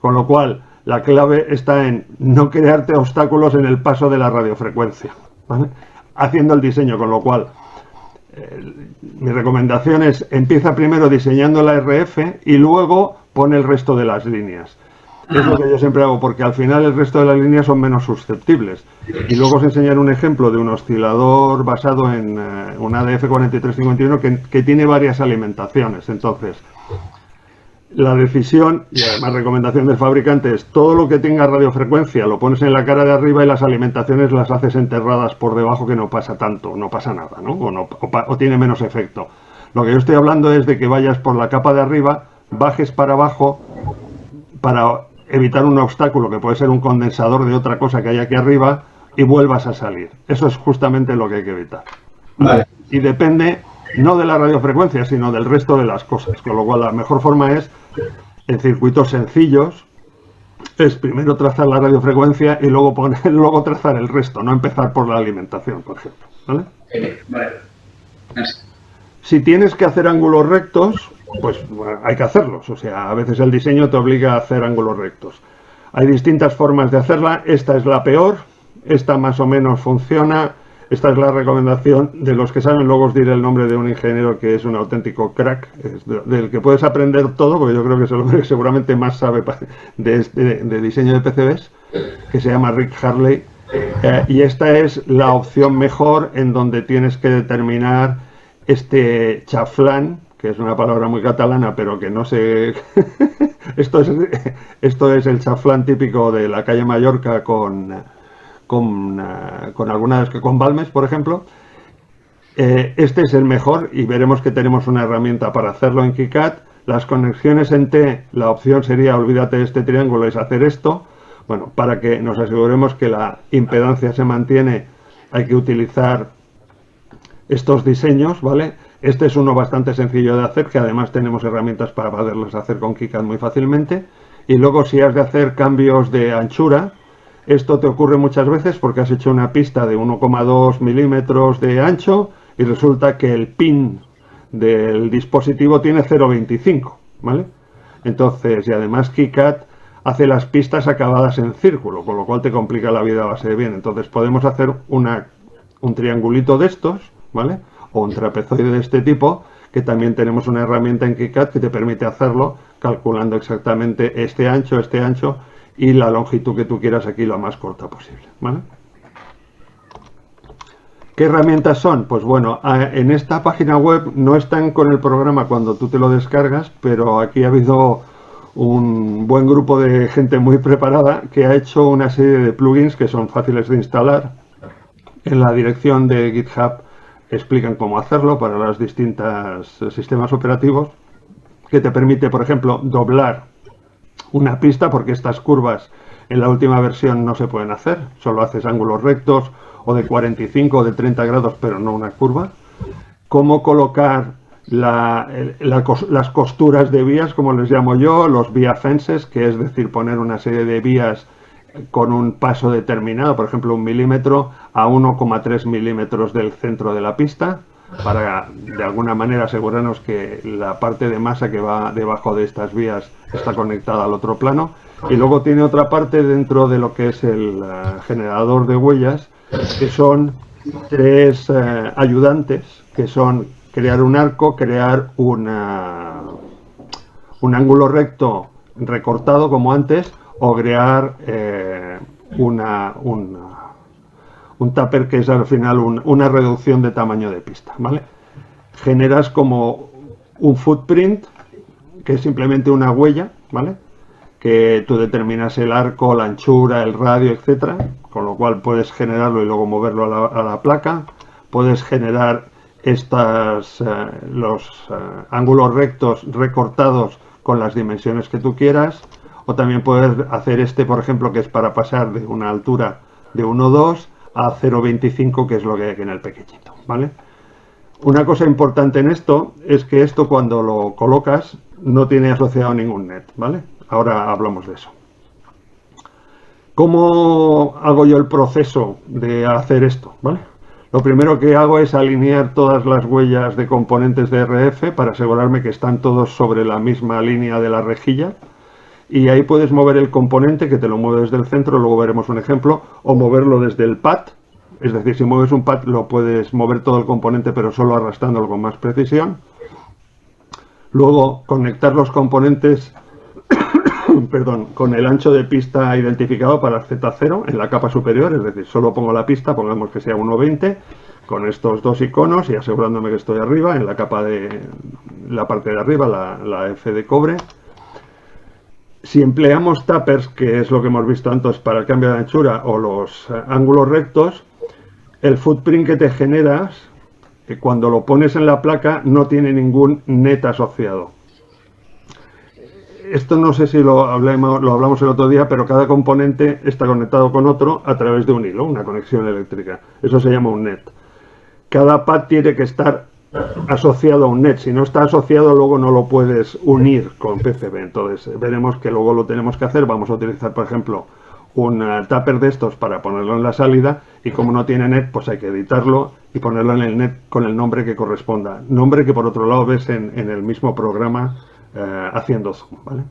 Con lo cual, la clave está en no crearte obstáculos en el paso de la radiofrecuencia, ¿vale? Haciendo el diseño, con lo cual, mi recomendación es empieza primero diseñando la RF y luego pone el resto de las líneas. Es lo que yo siempre hago, porque al final el resto de las líneas son menos susceptibles. Y luego os enseñaré un ejemplo de un oscilador basado en una DF4351 que tiene varias alimentaciones. Entonces, la decisión y además recomendación del fabricante es todo lo que tenga radiofrecuencia lo pones en la cara de arriba y las alimentaciones las haces enterradas por debajo, que no pasa tanto, no pasa nada, ¿no? O tiene menos efecto. Lo que yo estoy hablando es de que vayas por la capa de arriba, bajes para abajo para evitar un obstáculo que puede ser un condensador de otra cosa que hay aquí arriba y vuelvas a salir. Eso es justamente lo que hay que evitar. Vale. Y depende no de la radiofrecuencia, sino del resto de las cosas. Con lo cual la mejor forma es, en circuitos sencillos, es primero trazar la radiofrecuencia y luego trazar el resto, no empezar por la alimentación, por ejemplo. ¿Vale? Vale. Gracias. Si tienes que hacer ángulos rectos, pues bueno, hay que hacerlos. O sea, a veces el diseño te obliga a hacer ángulos rectos. Hay distintas formas de hacerla. Esta es la peor. Esta más o menos funciona. Esta es la recomendación de los que saben. Luego os diré el nombre de un ingeniero que es un auténtico crack, del que puedes aprender todo, porque yo creo que es el hombre que seguramente más sabe de diseño de PCBs, que se llama Rick Harley. Y esta es la opción mejor, en donde tienes que determinar este chaflán, que es una palabra muy catalana, pero que no sé... esto es el chaflán típico de la calle Mallorca con Balmes, por ejemplo. Este es el mejor y veremos que tenemos una herramienta para hacerlo en KiCad. Las conexiones en T, la opción sería, olvídate de este triángulo, es hacer esto. Bueno, para que nos aseguremos que la impedancia se mantiene, hay que utilizar estos diseños, ¿vale? Este es uno bastante sencillo de hacer, que además tenemos herramientas para poderlos hacer con KiCad muy fácilmente. Y luego, si has de hacer cambios de anchura, esto te ocurre muchas veces porque has hecho una pista de 1,2 milímetros de ancho y resulta que el pin del dispositivo tiene 0,25, ¿vale? Entonces, y además KiCad hace las pistas acabadas en círculo, con lo cual te complica la vida a base de bien. Entonces podemos hacer un triangulito de estos, ¿vale? O un trapezoide de este tipo, que también tenemos una herramienta en KiCad que te permite hacerlo calculando exactamente este ancho y la longitud que tú quieras aquí lo más corta posible, ¿vale? ¿Qué herramientas son? Pues bueno, en esta página web no están con el programa cuando tú te lo descargas, pero aquí ha habido un buen grupo de gente muy preparada que ha hecho una serie de plugins que son fáciles de instalar. En la dirección de GitHub explican cómo hacerlo para los distintos sistemas operativos, que te permite, por ejemplo, doblar una pista, porque estas curvas en la última versión no se pueden hacer, solo haces ángulos rectos o de 45 o de 30 grados, pero no una curva. Cómo colocar las costuras de vías, como les llamo yo, los vía fences, que es decir, poner una serie de vías con un paso determinado, por ejemplo 1 milímetro a 1,3 milímetros del centro de la pista, para de alguna manera asegurarnos que la parte de masa que va debajo de estas vías está conectada al otro plano. Y luego tiene otra parte dentro de lo que es el generador de huellas, que son tres ayudantes, que son crear un arco, crear un ángulo recto recortado como antes, o crear un tupper, que es al final una reducción de tamaño de pista, ¿vale? Generas como un footprint, que es simplemente una huella, ¿vale? Que tú determinas el arco, la anchura, el radio, etcétera, con lo cual puedes generarlo y luego moverlo a la placa. Puedes generar los ángulos rectos recortados con las dimensiones que tú quieras, o también puedes hacer por ejemplo, que es para pasar de una altura de 1,2 a 0,25, que es lo que hay aquí en el pequeñito, ¿vale? Una cosa importante en esto es que esto, cuando lo colocas, no tiene asociado ningún net, ¿vale? Ahora hablamos de eso. ¿Cómo hago yo el proceso de hacer esto, ¿vale? Lo primero que hago es alinear todas las huellas de componentes de RF para asegurarme que están todos sobre la misma línea de la rejilla. Y ahí puedes mover el componente, que te lo mueve desde el centro, luego veremos un ejemplo, o moverlo desde el pad. Es decir, si mueves un pad lo puedes mover todo el componente, pero solo arrastrándolo con más precisión. Luego conectar los componentes perdón, con el ancho de pista identificado para Z0 en la capa superior, es decir, solo pongo la pista, pongamos que sea 1,20, con estos dos iconos y asegurándome que estoy arriba, en la capa de la parte de arriba, la F de cobre. Si empleamos tuppers, que es lo que hemos visto antes para el cambio de anchura, o los ángulos rectos, el footprint que te generas, cuando lo pones en la placa, no tiene ningún net asociado. Esto no sé si lo hablamos el otro día, pero cada componente está conectado con otro a través de un hilo, una conexión eléctrica. Eso se llama un net. Cada pad tiene que estar asociado a un net. Si no está asociado, luego no lo puedes unir con PCB. Entonces veremos que luego lo tenemos que hacer. Vamos a utilizar, por ejemplo, un tupper de estos para ponerlo en la salida, y como no tiene net, pues hay que editarlo y ponerlo en el net con el nombre que corresponda. Nombre que, por otro lado, ves en el mismo programa haciendo zoom, ¿vale?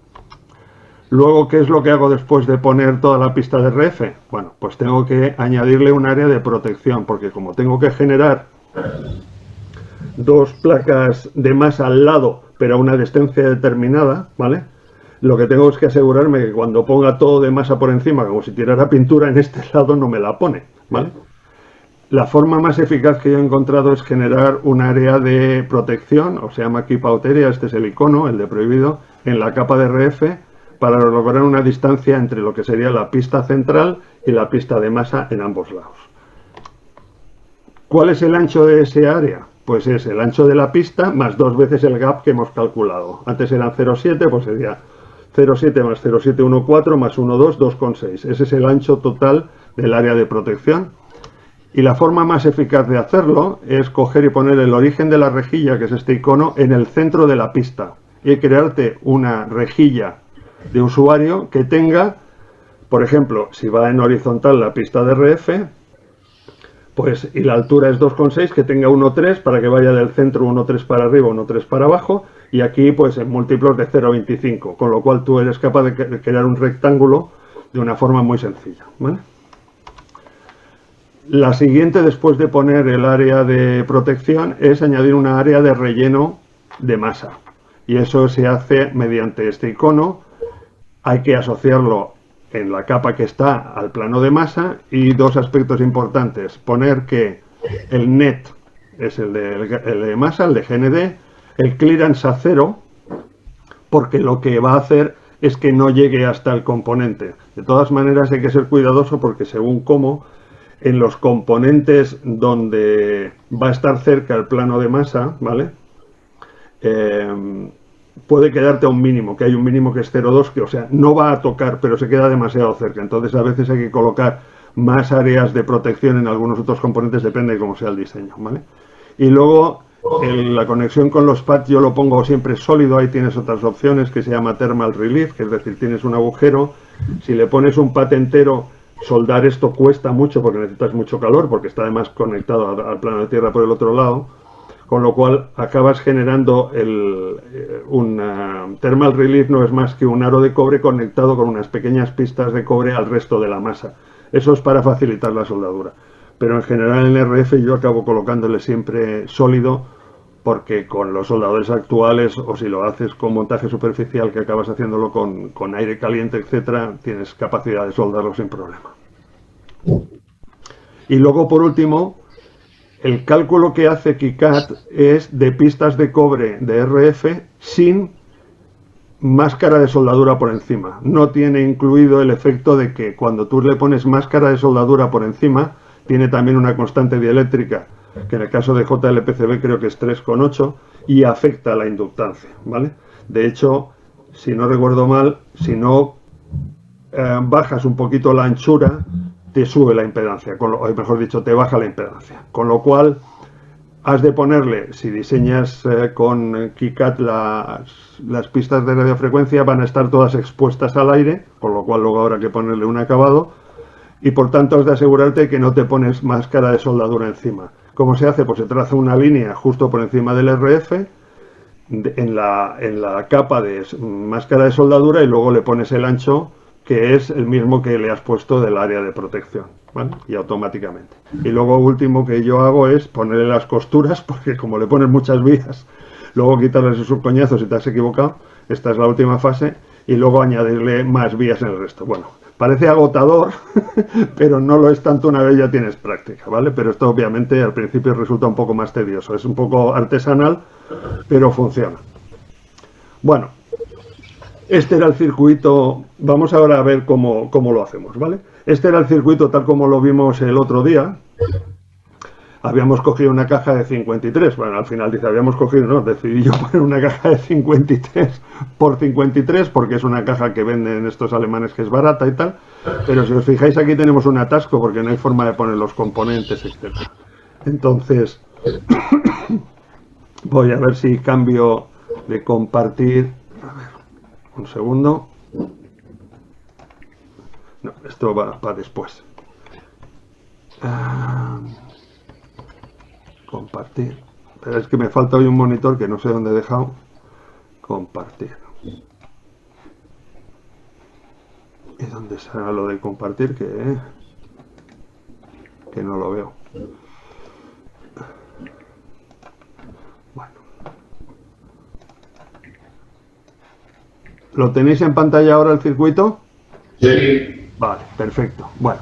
Luego, ¿qué es lo que hago después de poner toda la pista de RF? Bueno, pues tengo que añadirle un área de protección, porque como tengo que generar dos placas de masa al lado, pero a una distancia determinada, ¿vale? Lo que tengo es que asegurarme que cuando ponga todo de masa por encima, como si tirara pintura, en este lado no me la pone, ¿vale? La forma más eficaz que yo he encontrado es generar un área de protección, o se llama Keep Out Area, este es el icono, el de prohibido, en la capa de RF, para lograr una distancia entre lo que sería la pista central y la pista de masa en ambos lados. ¿Cuál es el ancho de ese área? Pues es el ancho de la pista más 2 veces el gap que hemos calculado. Antes eran 0,7, pues sería 0,7 más 0,714 más 1,2, 2,6. Ese es el ancho total del área de protección. Y la forma más eficaz de hacerlo es coger y poner el origen de la rejilla, que es este icono, en el centro de la pista, y crearte una rejilla de usuario que tenga, por ejemplo, si va en horizontal la pista de RF, pues, y la altura es 2,6, que tenga 1,3 para que vaya del centro 1,3 para arriba, 1,3 para abajo, y aquí pues en múltiplos de 0,25, con lo cual tú eres capaz de crear un rectángulo de una forma muy sencilla, ¿vale? La siguiente, después de poner el área de protección, es añadir una área de relleno de masa. Y eso se hace mediante este icono. Hay que asociarlo en la capa que está al plano de masa, y dos aspectos importantes. Poner que el net es el de masa, el de GND, el clearance a 0, porque lo que va a hacer es que no llegue hasta el componente. De todas maneras hay que ser cuidadoso, porque según cómo, en los componentes donde va a estar cerca el plano de masa, ¿vale? Puede quedarte a un mínimo, que hay un mínimo que es 0,2, que o sea, no va a tocar, pero se queda demasiado cerca. Entonces a veces hay que colocar más áreas de protección en algunos otros componentes, depende de cómo sea el diseño, ¿vale? Y luego la conexión con los pads yo lo pongo siempre sólido. Ahí tienes otras opciones que se llama thermal relief, que es decir, tienes un agujero, si le pones un pad entero, soldar esto cuesta mucho porque necesitas mucho calor, porque está además conectado al plano de tierra por el otro lado, con lo cual acabas generando un thermal relief. No es más que un aro de cobre conectado con unas pequeñas pistas de cobre al resto de la masa. Eso es para facilitar la soldadura. pero en general en RF yo acabo colocándole siempre sólido, porque con los soldadores actuales, o si lo haces con montaje superficial, que acabas haciéndolo con aire caliente, etcétera, tienes capacidad de soldarlo sin problema. Y luego, por último, el cálculo que hace KiCad es de pistas de cobre de RF sin máscara de soldadura por encima. No tiene incluido el efecto de que cuando tú le pones máscara de soldadura por encima, tiene también una constante dieléctrica, que en el caso de JLPCB creo que es 3,8, y afecta a la inductancia, ¿vale? De hecho, si no recuerdo mal, si no bajas un poquito la anchura, te sube la impedancia, o mejor dicho, te baja la impedancia. Con lo cual, has de ponerle, si diseñas con KiCad las pistas de radiofrecuencia, van a estar todas expuestas al aire, con lo cual luego habrá que ponerle un acabado, y por tanto has de asegurarte que no te pones máscara de soldadura encima. ¿Cómo se hace? Pues se traza una línea justo por encima del RF, en la capa de máscara de soldadura, y luego le pones el ancho, que es el mismo que le has puesto del área de protección, ¿vale? Y automáticamente. Y luego último que yo hago es ponerle las costuras, porque como le pones muchas vías, luego quitarles esos coñazos si te has equivocado. Esta es la última fase, y luego añadirle más vías en el resto. Bueno, parece agotador, pero no lo es tanto una vez ya tienes práctica, ¿vale? Pero esto obviamente al principio resulta un poco más tedioso, es un poco artesanal, pero funciona. Bueno, este era el circuito. Vamos ahora a ver cómo lo hacemos, ¿vale? Este era el circuito tal como lo vimos el otro día. Habíamos cogido una caja de 53. Bueno, al final dice, habíamos cogido, no, decidí yo poner una caja de 53 por 53, porque es una caja que venden estos alemanes que es barata y tal. Pero si os fijáis, aquí tenemos un atasco porque no hay forma de poner los componentes, etc. Entonces, voy a ver si cambio de compartir. A ver, un segundo. No, esto va para después. Compartir. Pero es que me falta hoy un monitor que no sé dónde he dejado. Compartir. ¿Y dónde será lo de compartir? Que no lo veo. Bueno. ¿Lo tenéis en pantalla ahora el circuito? Sí. Vale, perfecto. Bueno.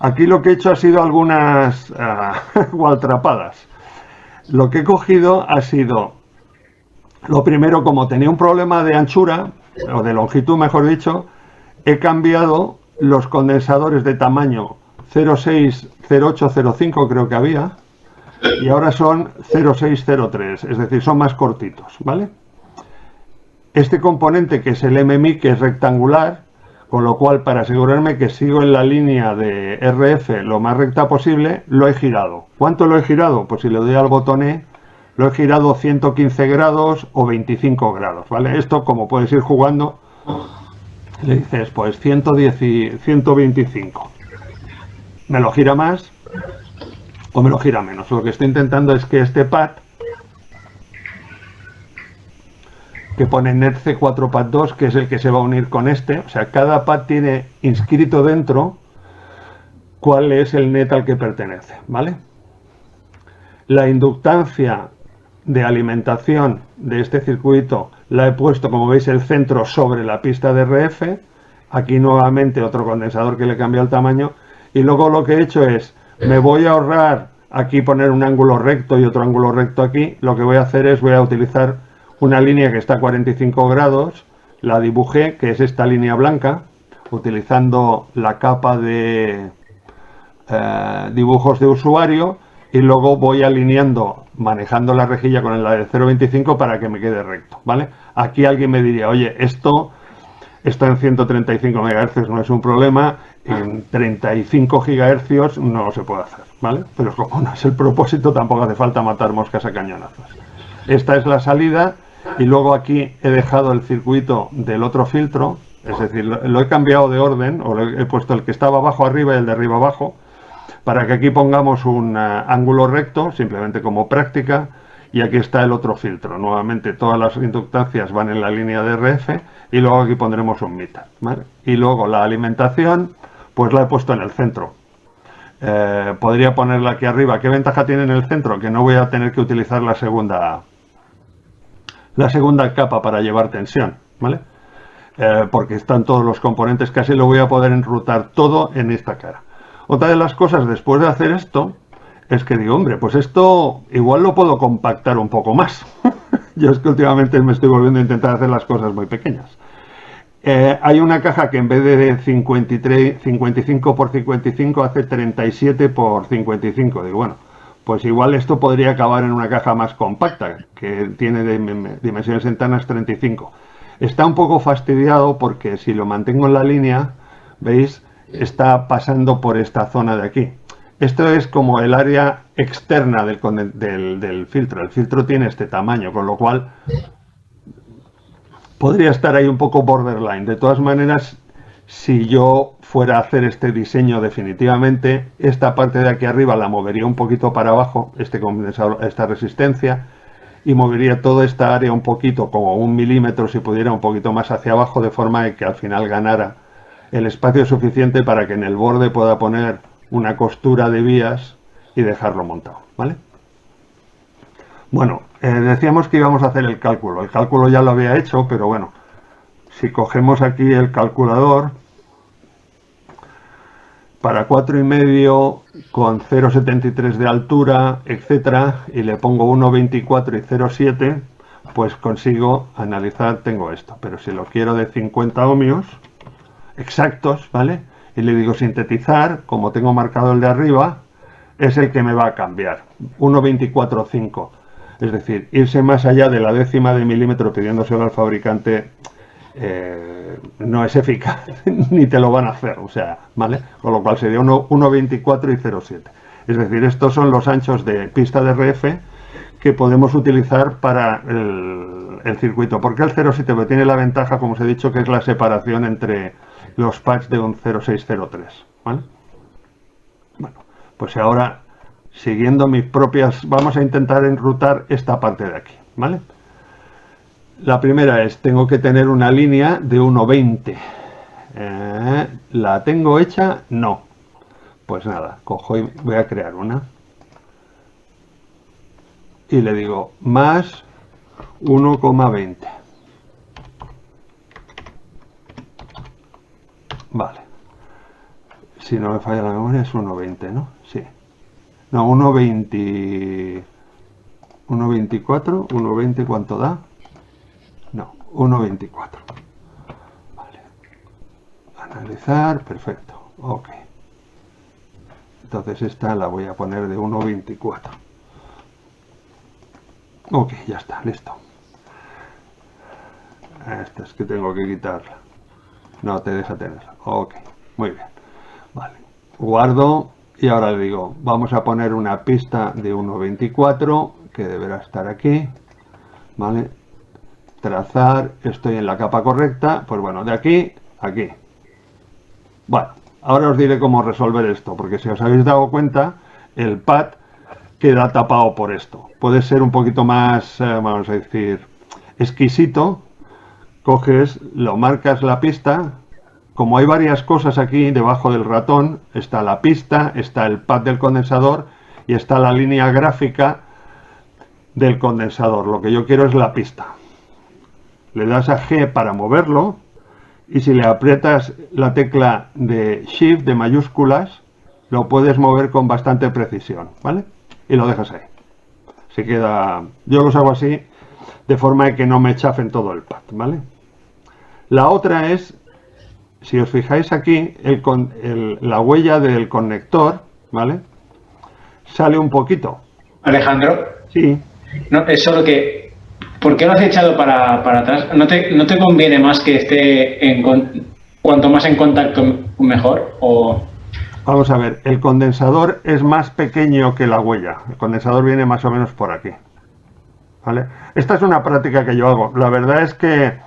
Aquí lo que he hecho ha sido algunas gualtrapadas. Lo que he cogido ha sido, lo primero, como tenía un problema de anchura, o de longitud mejor dicho, he cambiado los condensadores de tamaño 0,6, 0,8, 0,5 creo que había, y ahora son 0,6, 0,3, es decir, son más cortitos, ¿vale? Este componente, que es el MMI, que es rectangular, con lo cual, para asegurarme que sigo en la línea de RF lo más recta posible, lo he girado. ¿Cuánto lo he girado? Pues si le doy al botón E, lo he girado 115 grados o 25 grados, ¿vale? Esto, como puedes ir jugando, le dices, pues 110 y 125. ¿Me lo gira más o me lo gira menos? Lo que estoy intentando es que este pad, que pone NET C4 Pad 2, que es el que se va a unir con este, o sea, cada pad tiene inscrito dentro cuál es el NET al que pertenece, ¿vale? La inductancia de alimentación de este circuito la he puesto, como veis, el centro sobre la pista de RF. Aquí nuevamente otro condensador que le he cambiado el tamaño, y luego lo que he hecho es, me voy a ahorrar aquí poner un ángulo recto y otro ángulo recto aquí. Lo que voy a hacer es, voy a utilizar una línea que está a 45 grados, la dibujé, que es esta línea blanca, utilizando la capa de dibujos de usuario, y luego voy alineando, manejando la rejilla con la de 0,25 para que me quede recto, ¿vale? Aquí alguien me diría, oye, esto está en 135 MHz, no es un problema, en 35 GHz no se puede hacer, ¿vale? Pero como no es el propósito, tampoco hace falta matar moscas a cañonazos. Esta es la salida. Y luego aquí he dejado el circuito del otro filtro, es decir, lo he cambiado de orden, o he puesto el que estaba abajo arriba y el de arriba abajo, para que aquí pongamos un ángulo recto, simplemente como práctica, y aquí está el otro filtro. Nuevamente todas las inductancias van en la línea de RF, y luego aquí pondremos un meter, ¿vale? Y luego la alimentación, pues la he puesto en el centro. Podría ponerla aquí arriba. ¿Qué ventaja tiene en el centro? Que no voy a tener que utilizar la segunda capa para llevar tensión, ¿vale? Porque están todos los componentes, casi lo voy a poder enrutar todo en esta cara. Otra de las cosas después de hacer esto es que digo, hombre, pues esto igual lo puedo compactar un poco más. Yo es que últimamente me estoy volviendo a intentar hacer las cosas muy pequeñas. Hay una caja que en vez de 55 por 55 hace 37 por 55. Digo, bueno, pues igual esto podría acabar en una caja más compacta, que tiene dimensiones internas 35. Está un poco fastidiado porque si lo mantengo en la línea, ¿veis? Está pasando por esta zona de aquí. Esto es como el área externa del filtro. El filtro tiene este tamaño, con lo cual podría estar ahí un poco borderline. De todas maneras, si yo fuera a hacer este diseño definitivamente, esta parte de aquí arriba la movería un poquito para abajo, este condensador, esta resistencia, y movería toda esta área un poquito, como 1 milímetro, si pudiera, un poquito más hacia abajo, de forma de que al final ganara el espacio suficiente para que en el borde pueda poner una costura de vías y dejarlo montado, ¿vale? Bueno, decíamos que íbamos a hacer el cálculo. El cálculo ya lo había hecho, pero bueno, si cogemos aquí el calculador, para 4,5 con 0,73 de altura, etcétera, y le pongo 1,24 y 0,7, pues consigo analizar, tengo esto. Pero si lo quiero de 50 ohmios exactos, ¿vale? Y le digo sintetizar, como tengo marcado el de arriba, es el que me va a cambiar, 1,24,5. Es decir, irse más allá de la décima de milímetro pidiéndoselo al fabricante no es eficaz, ni te lo van a hacer, o sea, ¿vale? Con lo cual sería 1,24 y 0,7. Es decir, estos son los anchos de pista de RF que podemos utilizar para el circuito. ¿Por qué el 0,7? Porque tiene la ventaja, como os he dicho, que es la separación entre los pads de un 0,603, ¿vale? Bueno, pues ahora, siguiendo mis propias, vamos a intentar enrutar esta parte de aquí, ¿vale? La primera es, tengo que tener una línea de 1,20. ¿La tengo hecha? No. Pues nada, cojo y voy a crear una. Y le digo, más 1,20. Vale. Si no me falla la memoria es 1,20, ¿no? Sí. No, 1,20... 1,24, 1,20, ¿cuánto da? No, 1,24. Vale. Analizar, perfecto. Ok. Entonces esta la voy a poner de 1,24. Ok, ya está, listo. Esta es que tengo que quitarla. No te deja tenerla. Ok, muy bien. Vale. Guardo y ahora le digo, vamos a poner una pista de 1,24 que deberá estar aquí. Vale. Trazar, estoy en la capa correcta, pues bueno, de aquí a aquí. Bueno, ahora os diré cómo resolver esto, porque si os habéis dado cuenta, el pad queda tapado por esto. Puede ser un poquito más, vamos a decir, exquisito. Coges, lo marcas la pista. Como hay varias cosas aquí debajo del ratón, está la pista, está el pad del condensador y está la línea gráfica del condensador. Lo que yo quiero es la pista. Le das a G para moverlo y si le aprietas la tecla de Shift de mayúsculas lo puedes mover con bastante precisión, ¿vale? Y lo dejas ahí. Se queda... Yo los hago así de forma de que no me chafen todo el pad, ¿vale? La otra es, si os fijáis aquí, la huella del conector, ¿vale? Sale un poquito. Alejandro. Sí. No, es solo que... ¿Por qué lo has echado para atrás? ¿No te conviene más que esté cuanto más en contacto mejor? O... Vamos a ver, el condensador es más pequeño que la huella. El condensador viene más o menos por aquí, ¿vale? Esta es una práctica que yo hago. La verdad es que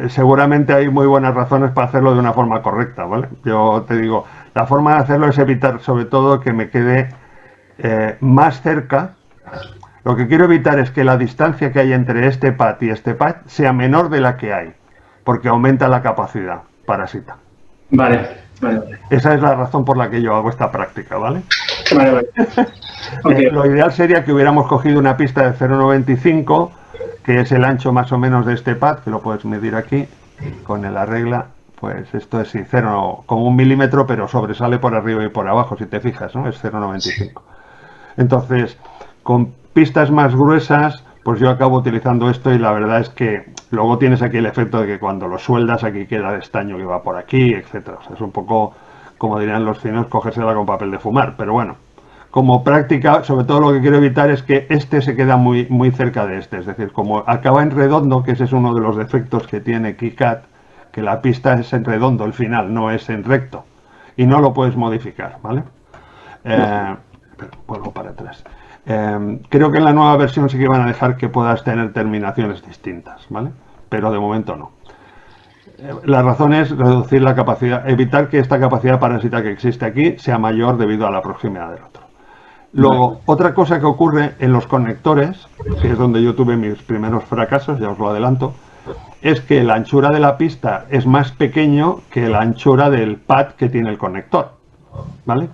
seguramente hay muy buenas razones para hacerlo de una forma correcta, ¿vale? Yo te digo, la forma de hacerlo es evitar sobre todo que me quede más cerca. Lo que quiero evitar es que la distancia que hay entre este pad y este pad sea menor de la que hay, porque aumenta la capacidad parasita. Vale. Vale. Esa es la razón por la que yo hago esta práctica, ¿vale? Vale. Okay. Lo ideal sería que hubiéramos cogido una pista de 0,95, que es el ancho más o menos de este pad, que lo puedes medir aquí con la regla. Pues esto es 0, como 1 milímetro, pero sobresale por arriba y por abajo, si te fijas, ¿no? Es 0,95. Entonces, con pistas más gruesas, pues yo acabo utilizando esto y la verdad es que luego tienes aquí el efecto de que cuando lo sueldas aquí queda el estaño que va por aquí, etcétera. O sea, es un poco, como dirían los finos, cogérsela con papel de fumar, pero bueno. Como práctica, sobre todo lo que quiero evitar es que este se queda muy, muy cerca de este. Es decir, como acaba en redondo, que ese es uno de los defectos que tiene KiCad, que la pista es en redondo, el final, no es en recto. Y no lo puedes modificar, ¿vale? Pero vuelvo para atrás. Creo que en la nueva versión sí que van a dejar que puedas tener terminaciones distintas, ¿vale? Pero de momento no. La razón es reducir la capacidad, evitar que esta capacidad parásita que existe aquí sea mayor debido a la proximidad del otro. Luego, otra cosa que ocurre en los conectores, que es donde yo tuve mis primeros fracasos, ya os lo adelanto, es que la anchura de la pista es más pequeño que la anchura del pad que tiene el conector, ¿vale?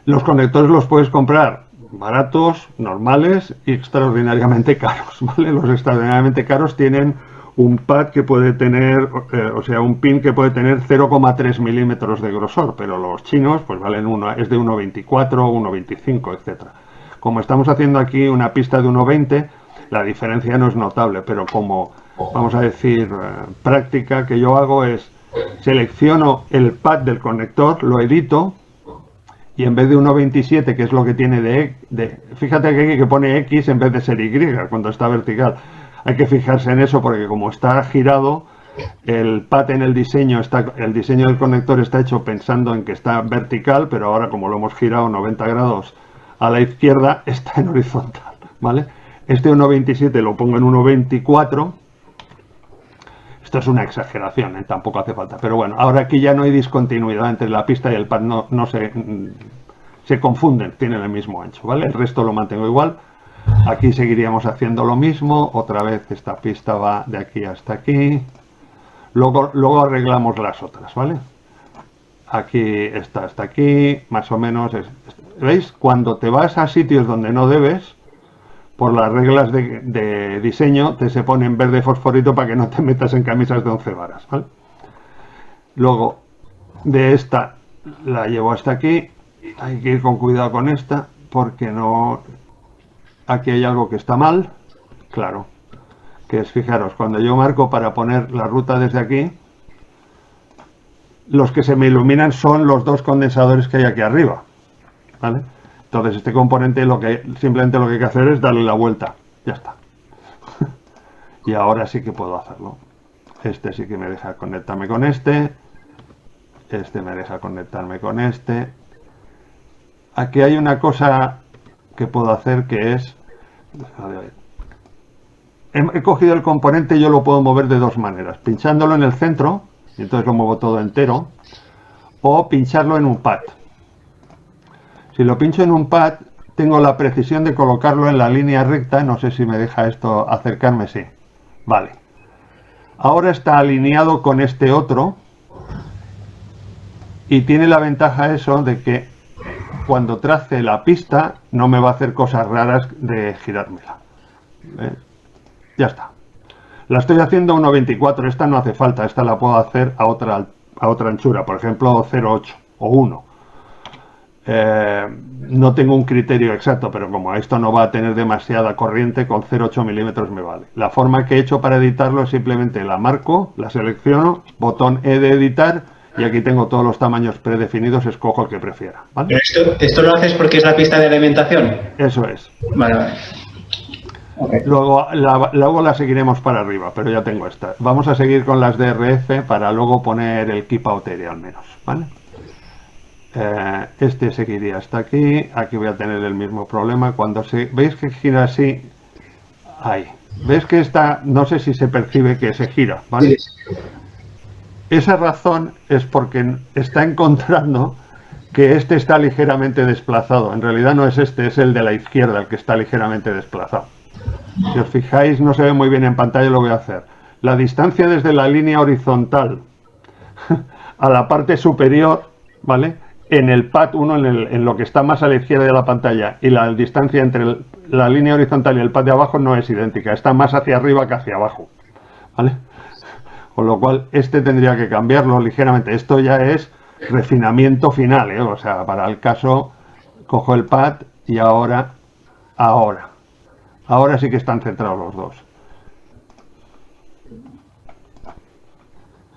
Los conectores los puedes comprar baratos, normales y extraordinariamente caros, ¿vale? Los extraordinariamente caros tienen un pad que puede tener, o sea, un pin que puede tener 0,3 milímetros de grosor, pero los chinos pues valen es de 1,24, 1,25, etcétera. Como estamos haciendo aquí una pista de 1,20, la diferencia no es notable, pero como, vamos a decir, práctica que yo hago es, selecciono el pad del conector, lo edito, y en vez de 1,27, que es lo que tiene fíjate que aquí que pone X en vez de ser Y cuando está vertical. Hay que fijarse en eso porque como está girado, el pad en el diseño del conector está hecho pensando en que está vertical, pero ahora como lo hemos girado 90 grados a la izquierda, está en horizontal, ¿vale? Este 1,27 lo pongo en 1,24. Esto es una exageración, ¿eh? Tampoco hace falta. Pero bueno, ahora aquí ya no hay discontinuidad entre la pista y el pad, no se confunden, tienen el mismo ancho, ¿vale? El resto lo mantengo igual. Aquí seguiríamos haciendo lo mismo. Otra vez esta pista va de aquí hasta aquí. Luego arreglamos las otras, ¿vale? Aquí está hasta aquí, más o menos. ¿Veis? Cuando te vas a sitios donde no debes, por las reglas de diseño, se pone en verde fosforito para que no te metas en camisas de 11 varas, ¿vale? Luego, de esta la llevo hasta aquí. Hay que ir con cuidado con esta, porque no... Aquí hay algo que está mal, claro, que es, fijaros, cuando yo marco para poner la ruta desde aquí, los que se me iluminan son los dos condensadores que hay aquí arriba, ¿vale? Entonces este componente simplemente lo que hay que hacer es darle la vuelta, ya está. Y ahora sí que puedo hacerlo. Este sí que me deja conectarme con este me deja conectarme con este. Aquí hay una cosa que puedo hacer que es... He cogido el componente y yo lo puedo mover de dos maneras. Pinchándolo en el centro, y entonces lo muevo todo entero, o pincharlo en un pad. Si lo pincho en un pad, tengo la precisión de colocarlo en la línea recta. No sé si me deja esto acercarme, sí. Vale. Ahora está alineado con este otro y tiene la ventaja eso de que cuando trace la pista no me va a hacer cosas raras de girármela. Ya está. La estoy haciendo a 1,24, esta no hace falta, esta la puedo hacer a otra anchura, por ejemplo 0,8 o 1. No tengo un criterio exacto, pero como esto no va a tener demasiada corriente, con 0,8 milímetros me vale. La forma que he hecho para editarlo es simplemente la marco, la selecciono, botón E de editar, y aquí tengo todos los tamaños predefinidos, escojo el que prefiera, ¿vale? ¿Esto lo haces porque es la pista de alimentación? Eso es. Vale. Okay. Luego la seguiremos para arriba, pero ya tengo esta. Vamos a seguir con las DRF para luego poner el keep out area al menos, ¿vale? Este seguiría hasta aquí. Aquí voy a tener el mismo problema. ¿Veis que gira así? Ahí. ¿Veis que esta, no sé si se percibe que se gira, ¿vale? Sí. Esa razón es porque está encontrando que este está ligeramente desplazado. En realidad no es este, es el de la izquierda el que está ligeramente desplazado. Si os fijáis, no se ve muy bien en pantalla, lo voy a hacer. La distancia desde la línea horizontal a la parte superior, ¿vale? En el pad 1, en lo que está más a la izquierda de la pantalla, y la distancia entre la línea horizontal y el pad de abajo no es idéntica, está más hacia arriba que hacia abajo, ¿vale? Con lo cual, este tendría que cambiarlo ligeramente. Esto ya es refinamiento final, ¿eh? O sea, para el caso, cojo el pad y ahora sí que están centrados los dos.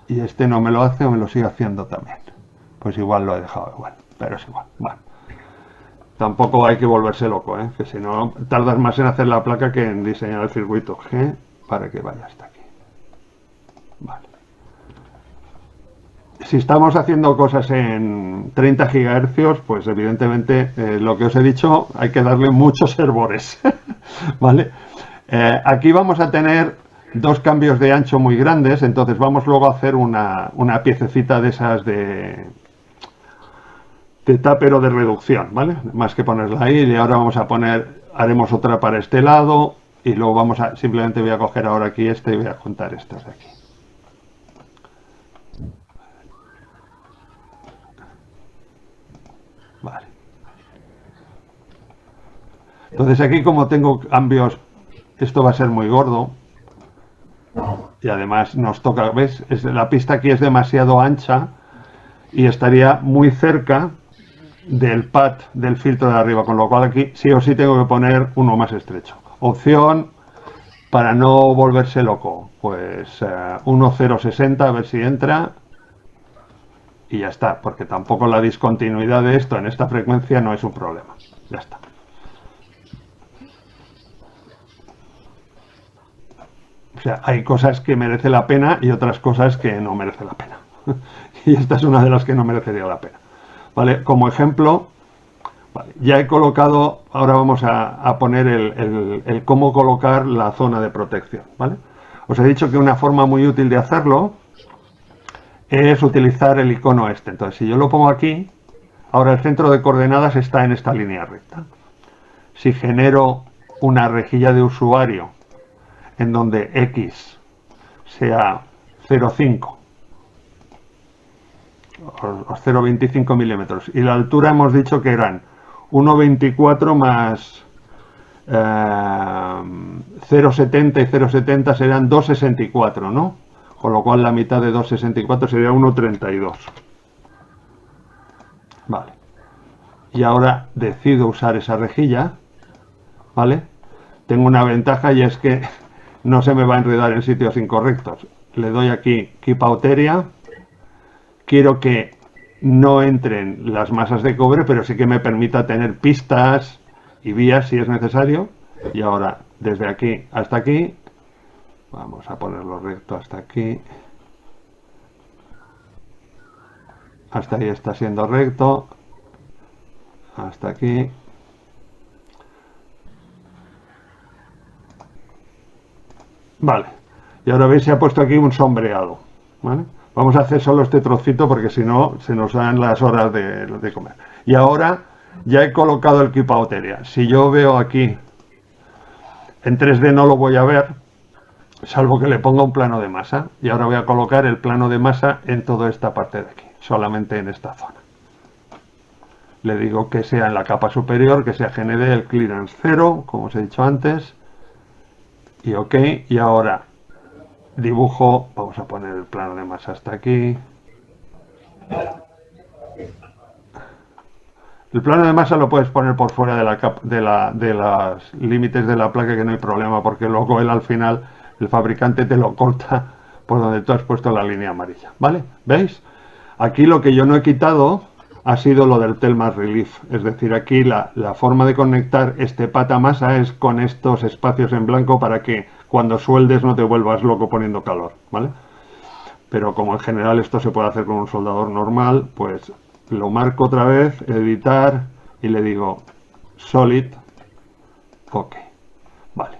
Y este no me lo hace o me lo sigue haciendo también. Pues igual lo he dejado igual, pero es igual. Bueno, tampoco hay que volverse loco, ¿eh? Que si no, tardas más en hacer la placa que en diseñar el circuito G para que vaya hasta aquí. Vale. Si estamos haciendo cosas en 30 GHz, pues evidentemente lo que os he dicho, hay que darle muchos hervores. ¿Vale? Aquí vamos a tener dos cambios de ancho muy grandes, entonces vamos luego a hacer una piececita de esas de tupper o de reducción, ¿vale? Más que ponerla ahí, y ahora vamos a poner, haremos otra para este lado, y luego vamos a, simplemente voy a coger ahora aquí este y voy a juntar estos de aquí. Vale. Entonces aquí, como tengo cambios, esto va a ser muy gordo, y además nos toca, ¿ves? La pista aquí es demasiado ancha y estaría muy cerca del pad del filtro de arriba, con lo cual aquí sí o sí tengo que poner uno más estrecho. Opción para no volverse loco, pues 1.060, a ver si entra, y ya está, porque tampoco la discontinuidad de esto en esta frecuencia no es un problema. Ya está. O sea, hay cosas que merece la pena y otras cosas que no merece la pena. Y esta es una de las que no merecería la pena. ¿Vale? Como ejemplo, vale, ya he colocado, ahora vamos a poner el cómo colocar la zona de protección. ¿Vale? Os he dicho que una forma muy útil de hacerlo es utilizar el icono este. Entonces, si yo lo pongo aquí, ahora el centro de coordenadas está en esta línea recta. Si genero una rejilla de usuario en donde X sea 0,5 o 0,25 milímetros y la altura hemos dicho que eran 1,24 más 0,70 y 0,70 serán 2,64, ¿no? Con lo cual la mitad de 2,64 sería 1,32. Vale. Y ahora decido usar esa rejilla, ¿vale? Tengo una ventaja y es que no se me va a enredar en sitios incorrectos. Le doy aquí Keep Out Area. Quiero que no entren las masas de cobre, pero sí que me permita tener pistas y vías si es necesario. Y ahora, desde aquí hasta aquí, vamos a ponerlo recto hasta aquí. Hasta ahí está siendo recto. Hasta aquí. Vale. Y ahora veis, se ha puesto aquí un sombreado. ¿Vale? Vamos a hacer solo este trocito porque si no se nos dan las horas de comer. Y ahora ya he colocado el Keep Out Area. Si yo veo aquí, en 3D no lo voy a ver, salvo que le ponga un plano de masa. Y ahora voy a colocar el plano de masa en toda esta parte de aquí, solamente en esta zona. Le digo que sea en la capa superior, que sea GND, el clearance 0, como os he dicho antes. Y OK. Y ahora dibujo, vamos a poner el plano de masa hasta aquí. El plano de masa lo puedes poner por fuera de los límites de la placa, que no hay problema, porque luego él al final, el fabricante te lo corta por donde tú has puesto la línea amarilla, ¿vale? ¿Veis? Aquí lo que yo no he quitado ha sido lo del Telmas Relief, es decir, aquí la forma de conectar este pata masa es con estos espacios en blanco para que cuando sueldes no te vuelvas loco poniendo calor, ¿vale? Pero como en general esto se puede hacer con un soldador normal, pues lo marco otra vez, editar, y le digo solid, OK. Vale.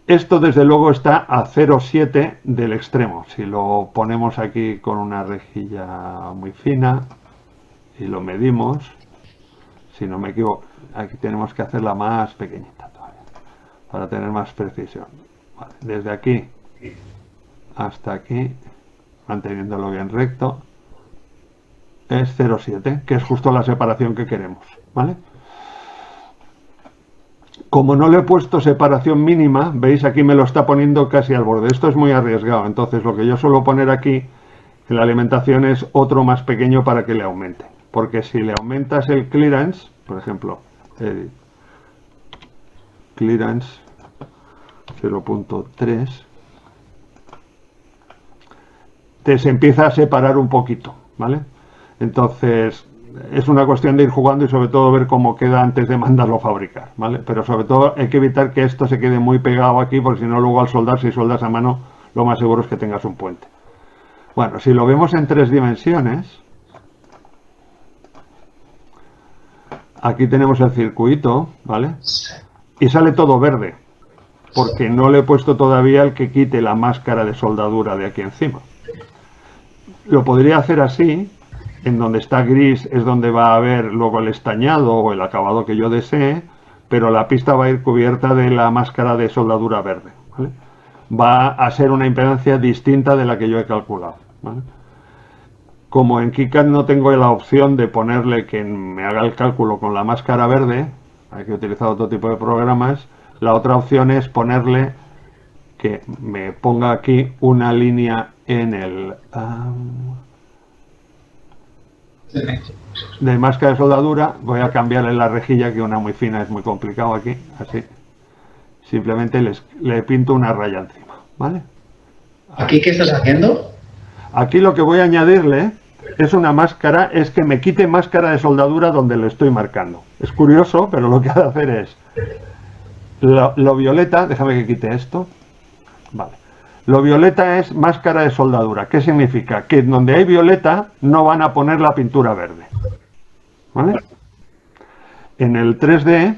Esto desde luego está a 0,7 del extremo. Si lo ponemos aquí con una rejilla muy fina y lo medimos, si no me equivoco, aquí tenemos que hacerla más pequeñita todavía, para tener más precisión. Vale. Desde aquí hasta aquí, manteniéndolo bien recto, es 0,7, que es justo la separación que queremos, ¿vale? Como no le he puesto separación mínima, veis aquí me lo está poniendo casi al borde. Esto es muy arriesgado, entonces lo que yo suelo poner aquí en la alimentación es otro más pequeño para que le aumente. Porque si le aumentas el clearance, por ejemplo, clearance 0,3, se empieza a separar un poquito, ¿vale? Entonces, es una cuestión de ir jugando y sobre todo ver cómo queda antes de mandarlo a fabricar, ¿vale? Pero sobre todo hay que evitar que esto se quede muy pegado aquí, porque si no luego al soldar, si soldas a mano, lo más seguro es que tengas un puente. Bueno, si lo vemos en 3 dimensiones, aquí tenemos el circuito, ¿vale? Y sale todo verde, porque no le he puesto todavía el que quite la máscara de soldadura de aquí encima. Lo podría hacer así, en donde está gris es donde va a haber luego el estañado o el acabado que yo desee, pero la pista va a ir cubierta de la máscara de soldadura verde, ¿vale? Va a ser una impedancia distinta de la que yo he calculado, ¿vale? Como en KiCad no tengo la opción de ponerle que me haga el cálculo con la máscara verde, hay que utilizar otro tipo de programas, la otra opción es ponerle que me ponga aquí una línea en el de máscara de soldadura. Voy a cambiarle la rejilla, que una muy fina es muy complicado aquí, así. Simplemente le pinto una raya encima, ¿vale? ¿Aquí qué estás haciendo? Aquí lo que voy a añadirle es una máscara, es que me quite máscara de soldadura donde lo estoy marcando. Es curioso, pero lo que ha de hacer es lo violeta, déjame que quite esto, vale. Lo violeta es máscara de soldadura. ¿Qué significa? Que donde hay violeta no van a poner la pintura verde, ¿vale? En el 3D,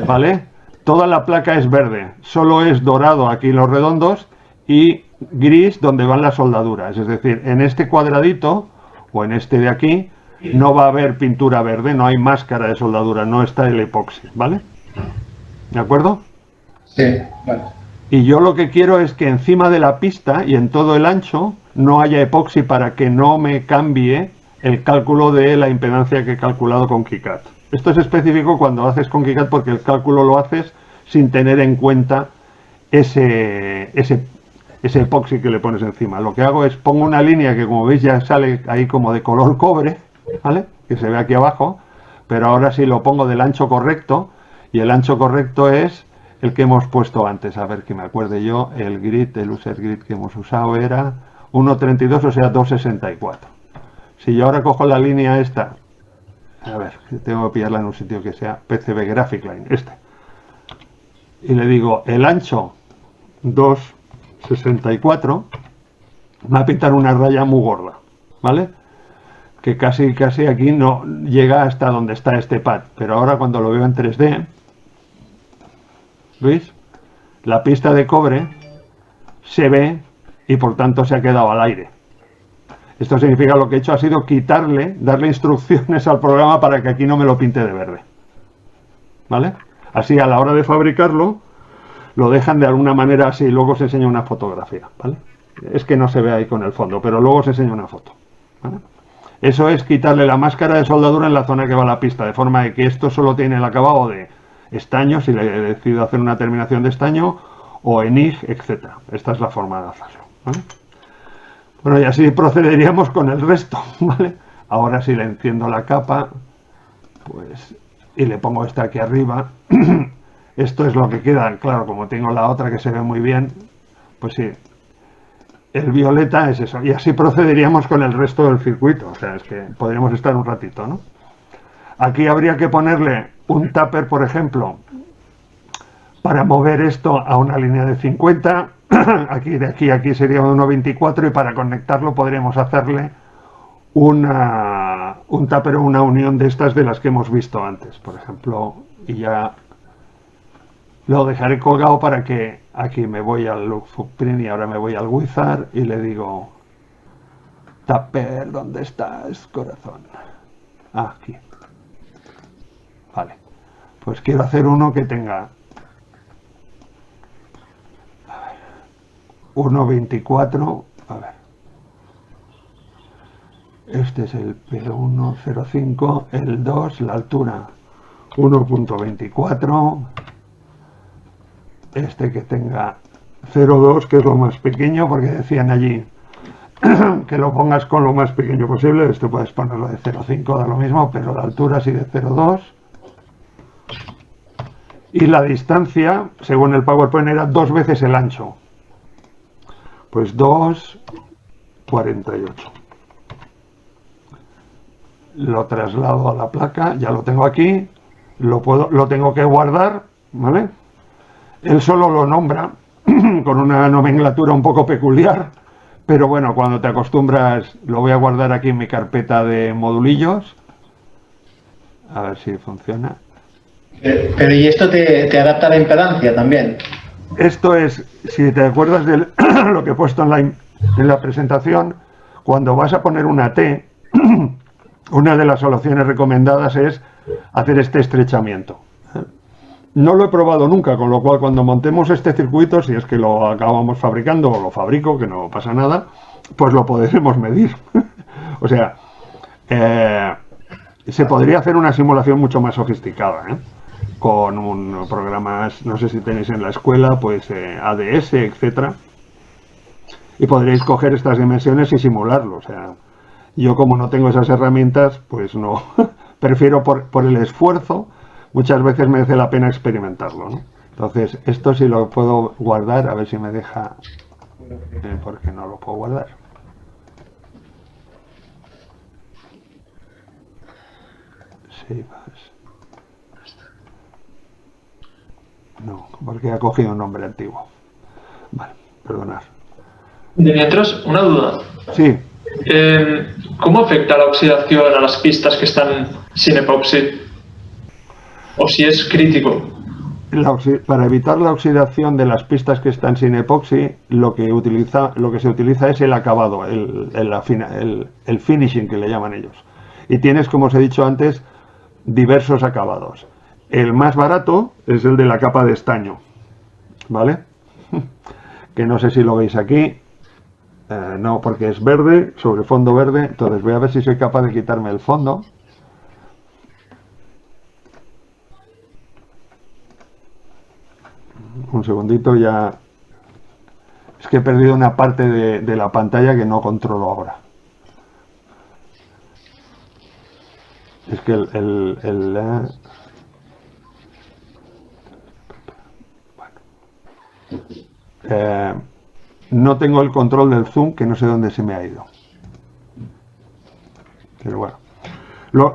¿vale? Toda la placa es verde, solo es dorado aquí los redondos y gris donde van las soldaduras. Es decir, en este cuadradito o en este de aquí no va a haber pintura verde, no hay máscara de soldadura, no está el epoxi, ¿vale? ¿De acuerdo? Sí, vale. Y yo lo que quiero es que encima de la pista y en todo el ancho no haya epoxi para que no me cambie el cálculo de la impedancia que he calculado con KiCad. Esto es específico cuando haces con KiCad porque el cálculo lo haces sin tener en cuenta ese epoxi que le pones encima. Lo que hago es pongo una línea que, como veis, ya sale ahí como de color cobre, ¿vale? Que se ve aquí abajo, pero ahora sí lo pongo del ancho correcto, y el ancho correcto es el que hemos puesto antes. A ver que me acuerde yo, el grid, el user grid que hemos usado era 1.32, o sea 2.64. Si yo ahora cojo la línea esta, a ver, tengo que pillarla en un sitio que sea PCB Graphic Line, y le digo el ancho 2.64, va a pintar una raya muy gorda, ¿vale? Que casi aquí no llega hasta donde está este pad, pero ahora cuando lo veo en 3D, ¿veis? La pista de cobre se ve y por tanto se ha quedado al aire. Esto significa, lo que he hecho ha sido darle instrucciones al programa para que aquí no me lo pinte de verde, ¿vale? Así a la hora de fabricarlo lo dejan de alguna manera así. Luego os enseño una fotografía, ¿vale? Es que no se ve ahí con el fondo, pero luego os enseño una foto, ¿vale? Eso es quitarle la máscara de soldadura en la zona que va a la pista, de forma de que esto solo tiene el acabado de estaño, si le decido hacer una terminación de estaño, o enig, etcétera. Esta es la forma de hacerlo, ¿vale? Bueno, y así procederíamos con el resto, ¿vale? Ahora si le enciendo la capa, pues, y le pongo esta aquí arriba, esto es lo que queda. Claro, como tengo la otra que se ve muy bien, pues sí, el violeta es eso. Y así procederíamos con el resto del circuito. O sea, es que podríamos estar un ratito, ¿no? Aquí habría que ponerle un tupper, por ejemplo, para mover esto a una línea de 50. Aquí, de aquí a aquí sería 1.24, y para conectarlo podríamos hacerle un tupper o una unión de estas de las que hemos visto antes, por ejemplo, y ya lo dejaré colgado para que aquí me voy al Look Footprint y ahora me voy al Wizard y le digo tupper, ¿dónde estás, corazón? Aquí. Vale. Pues quiero hacer uno que tenga 1.24, a ver, este es el P105, el 2, la altura 1.24, este que tenga 0.2, que es lo más pequeño, porque decían allí que lo pongas con lo más pequeño posible. Esto puedes ponerlo de 0.5, da lo mismo, pero la altura sí de 0.2. Y la distancia, según el PowerPoint, era 2 veces el ancho. Pues 2,48. Lo traslado a la placa, ya lo tengo aquí, lo tengo que guardar, ¿vale? Él solo lo nombra con una nomenclatura un poco peculiar, pero bueno, cuando te acostumbras, lo voy a guardar aquí en mi carpeta de modulillos. A ver si funciona. Pero ¿y esto te adapta a la impedancia también? Esto es, si te acuerdas de lo que he puesto en la presentación, cuando vas a poner una T, una de las soluciones recomendadas es hacer este estrechamiento. No lo he probado nunca, con lo cual cuando montemos este circuito, si es que lo acabamos fabricando o lo fabrico, que no pasa nada, pues lo podremos medir. O sea, se podría hacer una simulación mucho más sofisticada, con programas, no sé si tenéis en la escuela, pues ADS, etcétera, y podréis coger estas dimensiones y simularlo. O sea, yo como no tengo esas herramientas, pues no, prefiero por el esfuerzo. Muchas veces merece la pena experimentarlo, ¿no? Entonces, esto sí lo puedo guardar, a ver si me deja, porque no lo puedo guardar. Sí, pues. No, porque ha cogido un nombre antiguo. Vale, perdonad. Demetros, una duda. Sí. ¿Cómo afecta la oxidación a las pistas que están sin epoxi? ¿O si es crítico? Para evitar la oxidación de las pistas que están sin epoxi, lo que se utiliza es el acabado, el finishing que le llaman ellos. Y tienes, como os he dicho antes, diversos acabados. El más barato es el de la capa de estaño, ¿vale? Que no sé si lo veis aquí. No, porque es verde, sobre fondo verde. Entonces voy a ver si soy capaz de quitarme el fondo. Un segundito, ya. Es que he perdido una parte de la pantalla que no controlo ahora. Es que no tengo el control del zoom, que no sé dónde se me ha ido. Pero bueno.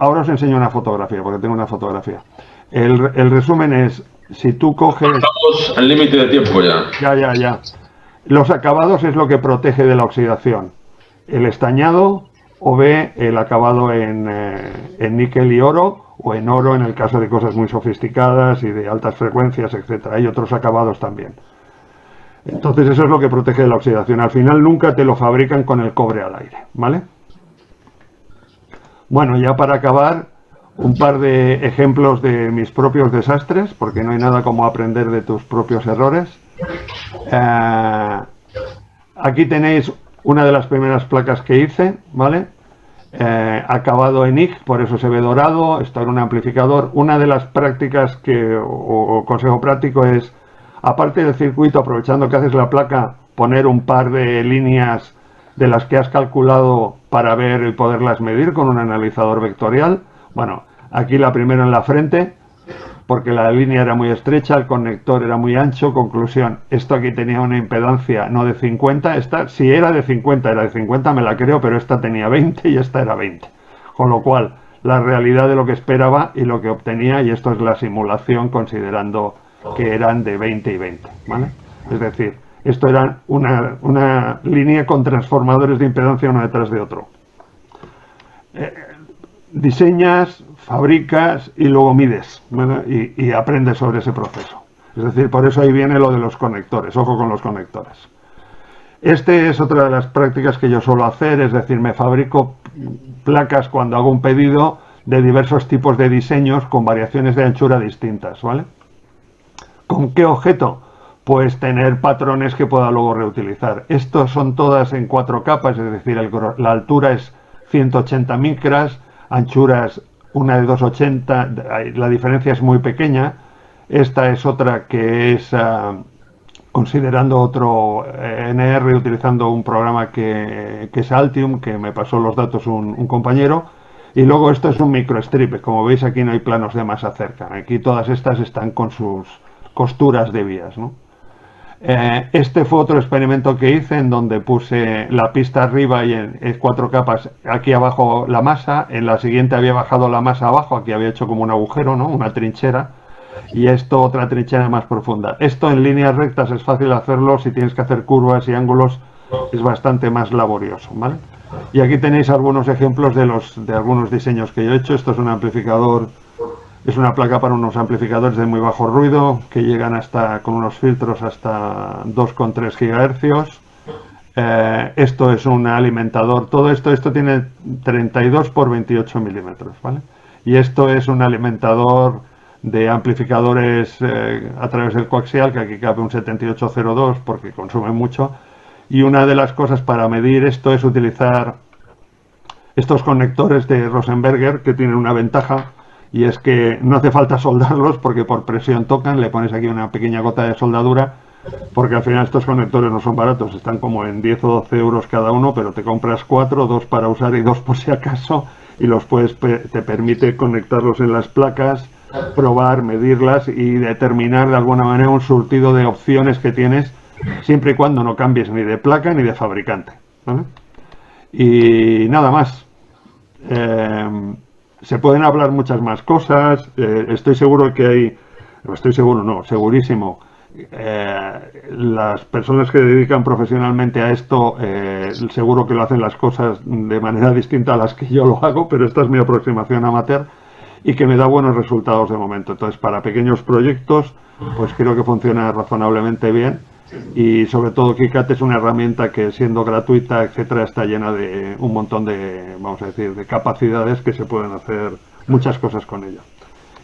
Ahora os enseño una fotografía, porque tengo una fotografía. El resumen es, si tú coges... Estamos al límite de tiempo ya. Ya. Los acabados es lo que protege de la oxidación. El estañado, o B, el acabado en níquel y oro, o en oro en el caso de cosas muy sofisticadas y de altas frecuencias, etcétera. Hay otros acabados también. Entonces eso es lo que protege de la oxidación. Al final nunca te lo fabrican con el cobre al aire, ¿vale? Bueno, ya para acabar, un par de ejemplos de mis propios desastres, porque no hay nada como aprender de tus propios errores. Aquí tenéis una de las primeras placas que hice, ¿vale? Acabado en IG, por eso se ve dorado. Esto era un amplificador. Una de las prácticas o consejo práctico es, aparte del circuito, aprovechando que haces la placa, poner un par de líneas de las que has calculado para ver y poderlas medir con un analizador vectorial. Bueno, aquí la primera en la frente, porque la línea era muy estrecha, el conector era muy ancho. Conclusión, esto aquí tenía una impedancia no de 50, esta si era de 50 me la creo, pero esta tenía 20 y esta era 20. Con lo cual, la realidad de lo que esperaba y lo que obtenía, y esto es la simulación considerando que eran de 20 y 20, ¿vale? Es decir, esto era una línea con transformadores de impedancia uno detrás de otro. Diseñas, fabricas y luego mides, ¿vale? y aprendes sobre ese proceso. Es decir, por eso ahí viene lo de los conectores. Ojo con los conectores. Este es otra de las prácticas que yo suelo hacer, es decir, me fabrico placas cuando hago un pedido de diversos tipos de diseños con variaciones de anchura distintas, ¿vale? ¿Con qué objeto? pues tener patrones que pueda luego reutilizar. Estos son todas en 4 capas, es decir, la altura es 180 micras, anchuras una de 280, la diferencia es muy pequeña. Esta es otra que es considerando otro NR, utilizando un programa que es Altium, que me pasó los datos un compañero. Y luego esto es un microstrip. Como veis, aquí no hay planos de masa cerca. Aquí todas estas están con sus costuras de vías, ¿no? Este fue otro experimento que hice en donde puse la pista arriba y en 4 capas, aquí abajo la masa, en la siguiente había bajado la masa abajo, aquí había hecho como un agujero, ¿no? Una trinchera, y esto otra trinchera más profunda. Esto en líneas rectas es fácil hacerlo, si tienes que hacer curvas y ángulos es bastante más laborioso, ¿vale? Y aquí tenéis algunos ejemplos de algunos diseños que yo he hecho. Esto es un amplificador, es una placa para unos amplificadores de muy bajo ruido que llegan hasta, con unos filtros hasta 2,3 GHz. Esto es un alimentador, todo esto tiene 32 por 28 milímetros, ¿vale? Y esto es un alimentador de amplificadores a través del coaxial, que aquí cabe un 7802 porque consume mucho. Y una de las cosas para medir esto es utilizar estos conectores de Rosenberger, que tienen una ventaja, y es que no hace falta soldarlos porque por presión tocan, le pones aquí una pequeña gota de soldadura, porque al final estos conectores no son baratos, están como en 10 o 12 euros cada uno, pero te compras 4, 2 para usar y 2 por si acaso, y te permite conectarlos en las placas, probar, medirlas y determinar de alguna manera un surtido de opciones que tienes, siempre y cuando no cambies ni de placa ni de fabricante, ¿vale? Y nada más. Se pueden hablar muchas más cosas. Estoy seguro que hay, estoy seguro, no, segurísimo, las personas que dedican profesionalmente a esto seguro que lo hacen las cosas de manera distinta a las que yo lo hago, pero esta es mi aproximación amateur y que me da buenos resultados de momento. Entonces, para pequeños proyectos, pues creo que funciona razonablemente bien. Y sobre todo KiCad es una herramienta que, siendo gratuita, etcétera, está llena de un montón de, vamos a decir, de capacidades que se pueden hacer muchas cosas con ella.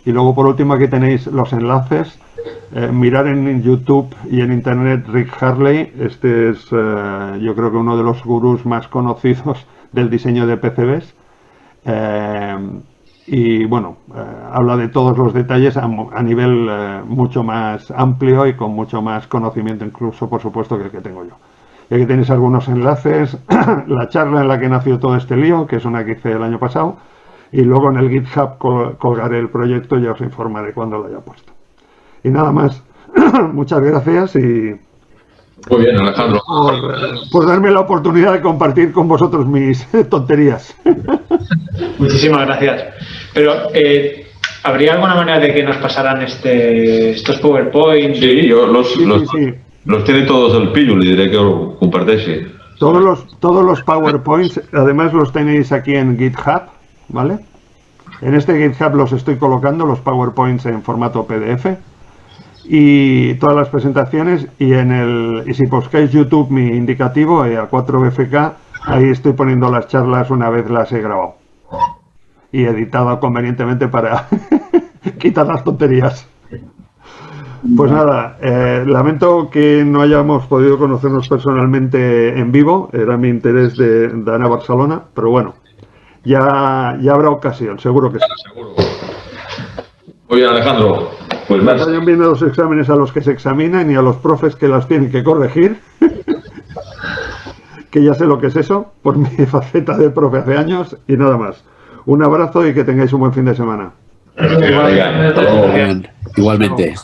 Y luego, por último, aquí tenéis los enlaces. Mirar en YouTube y en Internet Rick Harley. Este es, yo creo que uno de los gurús más conocidos del diseño de PCBs. Y bueno, habla de todos los detalles a nivel mucho más amplio y con mucho más conocimiento, incluso, por supuesto, que el que tengo yo. Y aquí tenéis algunos enlaces, la charla en la que nació todo este lío, que es una que hice el año pasado, y luego en el GitHub colgaré el proyecto y ya os informaré cuando lo haya puesto. Y nada más, muchas gracias y... Muy bien, Alejandro. Por darme la oportunidad de compartir con vosotros mis tonterías. Muchísimas gracias. Pero, ¿habría alguna manera de que nos pasaran estos PowerPoint? Sí, yo los tiene todos el pillo, le diré que os compartiese. Todos los PowerPoints, además los tenéis aquí en GitHub, ¿vale? En este GitHub los estoy colocando, los PowerPoints en formato PDF. Y todas las presentaciones, y si buscáis YouTube mi indicativo, A4BFK, ahí estoy poniendo las charlas una vez las he grabado y editado convenientemente para quitar las tonterías. Pues nada, lamento que no hayamos podido conocernos personalmente en vivo, era mi interés de Ana Barcelona, pero bueno, ya habrá ocasión, seguro que sí. Muy bien, Alejandro. Pues más. Vayan bien a los exámenes a los que se examinan y a los profes que las tienen que corregir, que ya sé lo que es eso, por mi faceta de profe hace años, y nada más. Un abrazo y que tengáis un buen fin de semana. Igualmente.